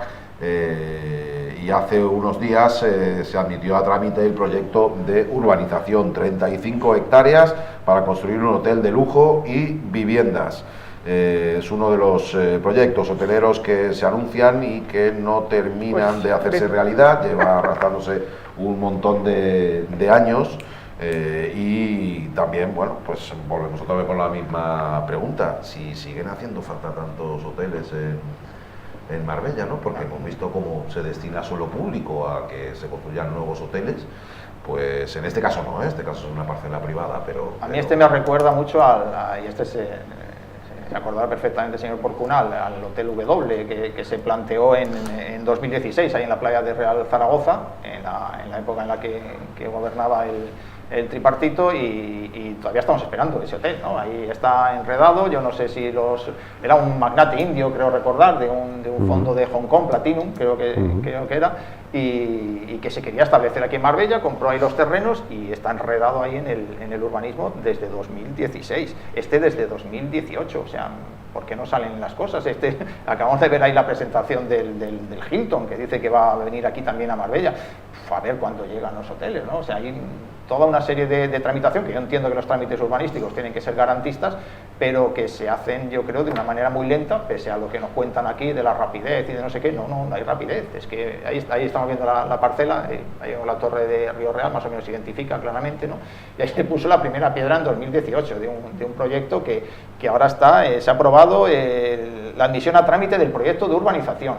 y hace unos días se admitió a trámite el proyecto de urbanización, 35 hectáreas para construir un hotel de lujo y viviendas. Es uno de los proyectos hoteleros que se anuncian y que no terminan Pues, de hacerse realidad, lleva arrastrándose un montón de años. Y también, bueno, pues volvemos otra vez con la misma pregunta, si siguen haciendo falta tantos hoteles en Marbella, ¿no? Porque hemos visto cómo se destina suelo público a que se construyan nuevos hoteles, pues en este caso no, este caso es una parcela privada, pero... A mí este me recuerda mucho y este se acordará perfectamente el señor Porcunal, al Hotel W que se planteó en 2016 ahí en la playa de Real Zaragoza, en la época en la que gobernaba el tripartito, y todavía estamos esperando ese hotel, ¿no? Ahí está enredado, yo no sé si era un magnate indio, creo recordar, de un fondo de Hong Kong, Platinum, creo que era, y que se quería establecer aquí en Marbella, compró ahí los terrenos y está enredado ahí en el urbanismo desde 2016, desde 2018, o sea, ¿por qué no salen las cosas? Acabamos de ver ahí la presentación del Hilton, que dice que va a venir aquí también a Marbella. A ver cuándo llegan los hoteles, ¿no? O sea, hay toda una serie de tramitación, que yo entiendo que los trámites urbanísticos tienen que ser garantistas, pero que se hacen, yo creo, de una manera muy lenta, pese a lo que nos cuentan aquí de la rapidez y de no sé qué. No hay rapidez. Es que ahí estamos viendo la parcela, ahí la torre de Río Real, más o menos se identifica claramente, ¿no? Y ahí se puso la primera piedra en 2018 de un proyecto que ahora se ha aprobado la admisión a trámite del proyecto de urbanización.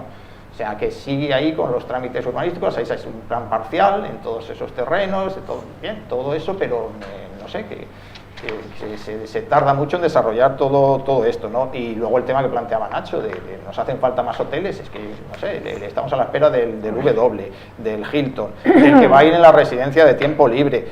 O sea, que sigue ahí con los trámites urbanísticos, ahí es un plan parcial en todos esos terrenos, todo eso, pero no sé, que se tarda mucho en desarrollar todo esto, ¿no? Y luego el tema que planteaba Nacho, de nos hacen falta más hoteles, es que, no sé, estamos a la espera del W, del Hilton, del que va a ir en la residencia de tiempo libre.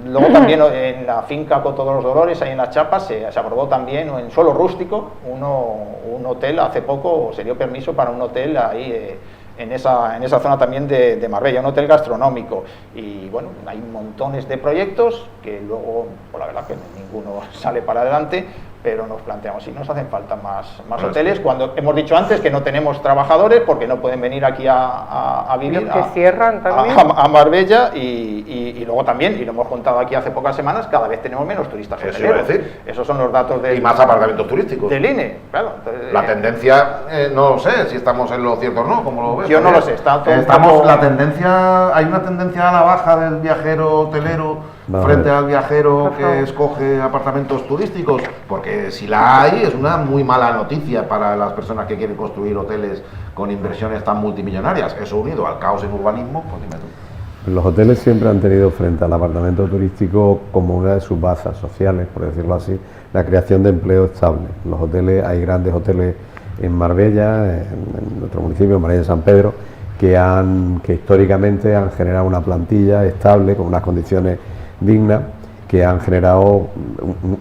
Luego también en la finca Coto de los Dolores, ahí en Las Chapas, se aprobó también en suelo rústico un hotel, hace poco se dio permiso para un hotel ahí en esa zona también de Marbella, un hotel gastronómico. Y bueno, hay montones de proyectos que luego, por la verdad que ninguno sale para adelante, pero nos planteamos si nos hacen falta más hoteles, cuando hemos dicho antes que no tenemos trabajadores porque no pueden venir aquí a vivir que cierran también. a Marbella y luego también, y lo hemos contado aquí hace pocas semanas, cada vez tenemos menos turistas Eso iba a hoteleros. decir. Esos son los datos Y más apartamentos turísticos. del INE, claro. Entonces, La tendencia, no lo sé si estamos en lo cierto o no, como lo ves. Yo no lo sé, está todo Estamos, un la poco- tendencia, hay una tendencia a la baja del viajero hotelero frente al viajero que escoge apartamentos turísticos, porque si la hay es una muy mala noticia para las personas que quieren construir hoteles con inversiones tan multimillonarias. Eso unido al caos en urbanismo, pues dime tú. Los hoteles siempre han tenido frente al apartamento turístico como una de sus bases sociales, por decirlo así, la creación de empleo estable. Los hoteles, hay grandes hoteles en Marbella, en nuestro municipio, en Marbella de San Pedro, que históricamente han generado una plantilla estable, con unas condiciones dignas, que han generado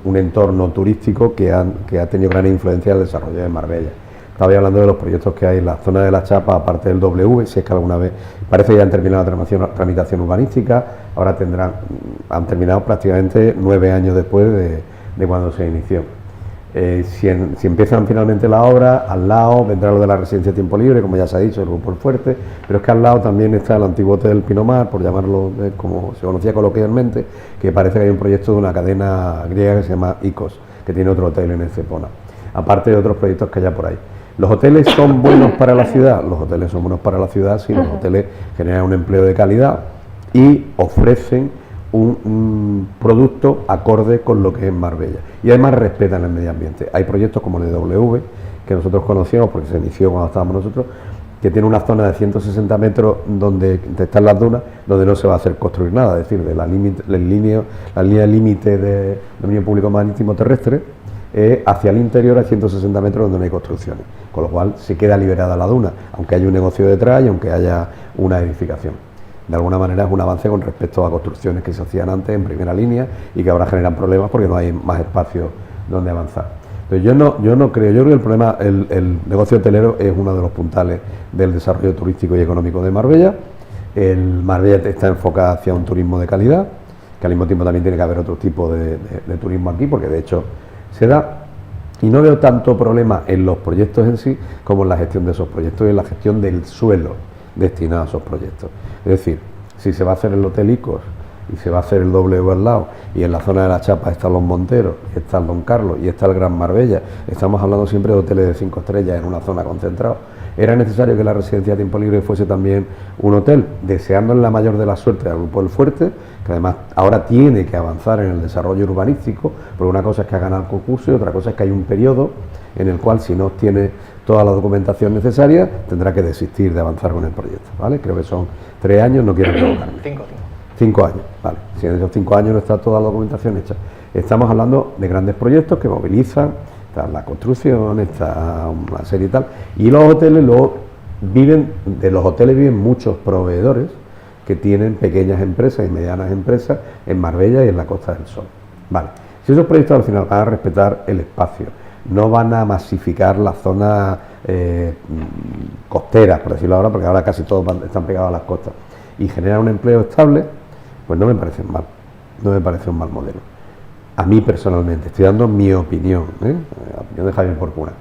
un entorno turístico que ha tenido gran influencia en el desarrollo de Marbella. Estaba hablando de los proyectos que hay en la zona de la Chapa, aparte del W, si es que alguna vez, parece que ya han terminado la tramitación urbanística, ahora han terminado prácticamente 9 años después de cuando se inició. Si empiezan finalmente la obra, al lado vendrá lo de la residencia Tiempo Libre, como ya se ha dicho, el Grupo El Fuerte, pero es que al lado también está el antiguo Hotel Pinomar, por llamarlo como se conocía coloquialmente, que parece que hay un proyecto de una cadena griega que se llama ICOS, que tiene otro hotel en Estepona, aparte de otros proyectos que haya por ahí. ¿Los hoteles son buenos para la ciudad? Los hoteles son buenos para la ciudad si los hoteles generan un empleo de calidad y ofrecen un producto acorde con lo que es Marbella. Y además respetan el medio ambiente. Hay proyectos como el de W, que nosotros conocíamos porque se inició cuando estábamos nosotros, que tiene una zona de 160 metros donde están las dunas, donde no se va a hacer construir nada, es decir, de la línea límite de dominio público marítimo terrestre hacia el interior a 160 metros donde no hay construcciones, con lo cual se queda liberada la duna, aunque haya un negocio detrás y aunque haya una edificación. De alguna manera es un avance con respecto a construcciones que se hacían antes en primera línea y que ahora generan problemas porque no hay más espacio donde avanzar. Entonces yo no creo, yo creo que el problema, el negocio hotelero es uno de los puntales del desarrollo turístico y económico de Marbella. Marbella está enfocada hacia un turismo de calidad, que al mismo tiempo también tiene que haber otro tipo de turismo aquí, porque de hecho se da, y no veo tanto problema en los proyectos en sí como en la gestión de esos proyectos y en la gestión del suelo destinado a esos proyectos. Es decir, si se va a hacer el Hotel Icos y se va a hacer el W al lado, y en la zona de la Chapa están los Monteros, y está el Don Carlos y está el Gran Marbella, estamos hablando siempre de hoteles de 5 estrellas en una zona concentrada. ¿Era necesario que la residencia Tiempo Libre fuese también un hotel? Deseándole la mayor de la suerte al Grupo El Fuerte, que además ahora tiene que avanzar en el desarrollo urbanístico, porque una cosa es que ha ganado el concurso y otra cosa es que hay un periodo en el cual, si no tiene toda la documentación necesaria, tendrá que desistir de avanzar con el proyecto, ¿vale? Creo que son 3 años, no quiero equivocarme. 5 años, vale. Si en esos 5 años no está toda la documentación hecha. Estamos hablando de grandes proyectos que movilizan, está la construcción, está una serie y tal, y los hoteles luego de los hoteles viven muchos proveedores que tienen pequeñas empresas y medianas empresas en Marbella y en la Costa del Sol. Vale. Si esos proyectos al final van a respetar el espacio, no van a masificar la zona costera, por decirlo ahora, porque ahora casi todos están pegados a las costas, y generan un empleo estable, pues no me parece mal, no me parece un mal modelo. A mí personalmente, estoy dando mi opinión, la opinión de Javier Porcuna.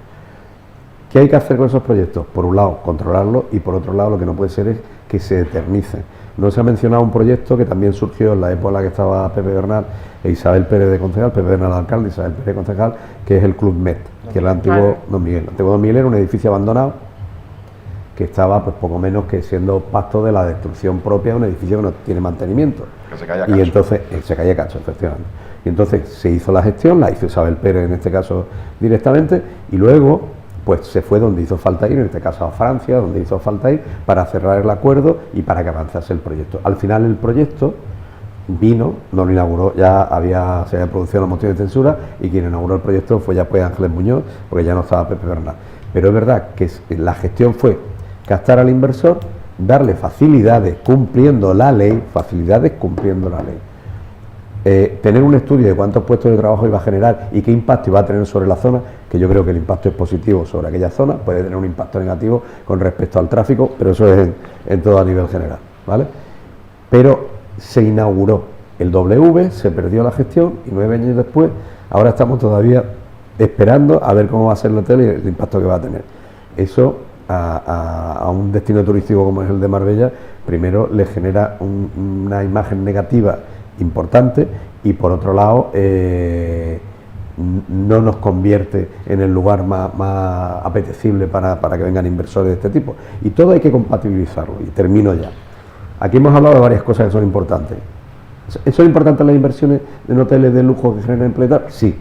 ¿Qué hay que hacer con esos proyectos? Por un lado, controlarlos, y por otro lado, lo que no puede ser es que se eternicen. No se ha mencionado un proyecto que también surgió en la época en la que estaba Pepe Bernal e Isabel Pérez de concejal, Pepe Bernal alcalde, Isabel Pérez de concejal, que es el Club Med, que es el antiguo Don Miguel. El antiguo Don Miguel era un edificio abandonado que estaba pues poco menos que siendo pasto de la destrucción propia de un edificio que no tiene mantenimiento. Que se caía cacho. Y entonces se caía cacho, efectivamente. Y entonces se hizo la gestión, la hizo Isabel Pérez en este caso directamente, y luego pues se fue donde hizo falta ir, en este caso a Francia, donde hizo falta ir, para cerrar el acuerdo y para que avanzase el proyecto. Al final el proyecto vino, no lo inauguró, se había producido la moción de censura, y quien inauguró el proyecto fue ya pues Ángeles Muñoz, porque ya no estaba Pepe Bernal. Pero es verdad que la gestión fue captar al inversor, darle facilidades cumpliendo la ley, tener un estudio de cuántos puestos de trabajo iba a generar y qué impacto iba a tener sobre la zona, que yo creo que el impacto es positivo sobre aquella zona, puede tener un impacto negativo con respecto al tráfico, pero eso es en todo a nivel general, ¿vale? Pero se inauguró el W, se perdió la gestión y 9 años después, ahora estamos todavía esperando a ver cómo va a ser el hotel y el impacto que va a tener. Eso a un destino turístico como es el de Marbella, primero le genera una imagen negativa importante y por otro lado no nos convierte en el lugar más apetecible para que vengan inversores de este tipo. Y todo hay que compatibilizarlo. Y termino ya. Aquí hemos hablado de varias cosas que son importantes. ¿Son importantes las inversiones en hoteles de lujo que generan empleo? Sí.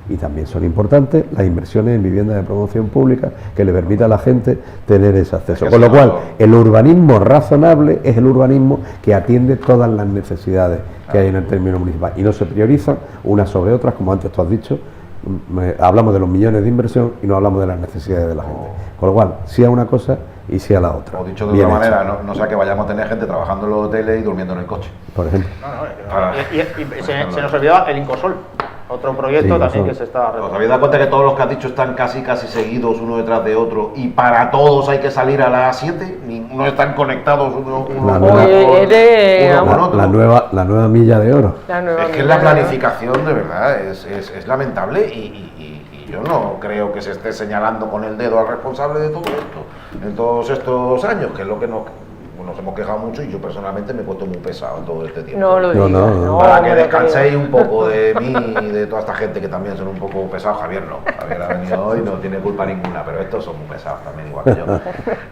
Y también son importantes las inversiones en viviendas de promoción pública que le permita a la gente tener ese acceso. Con lo cual, el urbanismo razonable es el urbanismo que atiende todas las necesidades que hay en el término municipal y no se priorizan unas sobre otras, como antes tú has dicho. Hablamos de los millones de inversión y no hablamos de las necesidades de la gente. Con lo cual, sí a una cosa y sí a la otra. O dicho de otra manera, no sea que vayamos a tener gente trabajando en los hoteles y durmiendo en el coche. Por ejemplo. Y se nos olvidaba el Incosol. Otro proyecto también que se está... ¿Os habéis dado cuenta que todos los que has dicho están casi seguidos uno detrás de otro y para todos hay que salir a las 7? No están conectados uno con otro. La nueva milla de oro. Es que la planificación de verdad es lamentable y yo no creo que se esté señalando con el dedo al responsable de todo esto en todos estos años, que es lo que nos hemos quejado mucho y yo personalmente me he puesto muy pesado en todo este tiempo. No lo digas, no, para que descanséis un poco de mí y de toda esta gente que también son un poco pesados. Javier no, Javier ha venido hoy, no tiene culpa ninguna, pero estos son muy pesados también, igual que yo.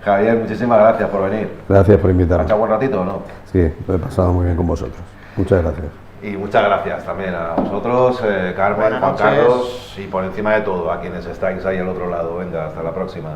Javier, muchísimas gracias por venir. Gracias por invitarme. ¿Has echado buen ratito o no? Sí, lo he pasado muy bien con vosotros. Muchas gracias. Y muchas gracias también a vosotros, Carmen, Juan Carlos y por encima de todo a quienes estáis ahí al otro lado. Venga, hasta la próxima.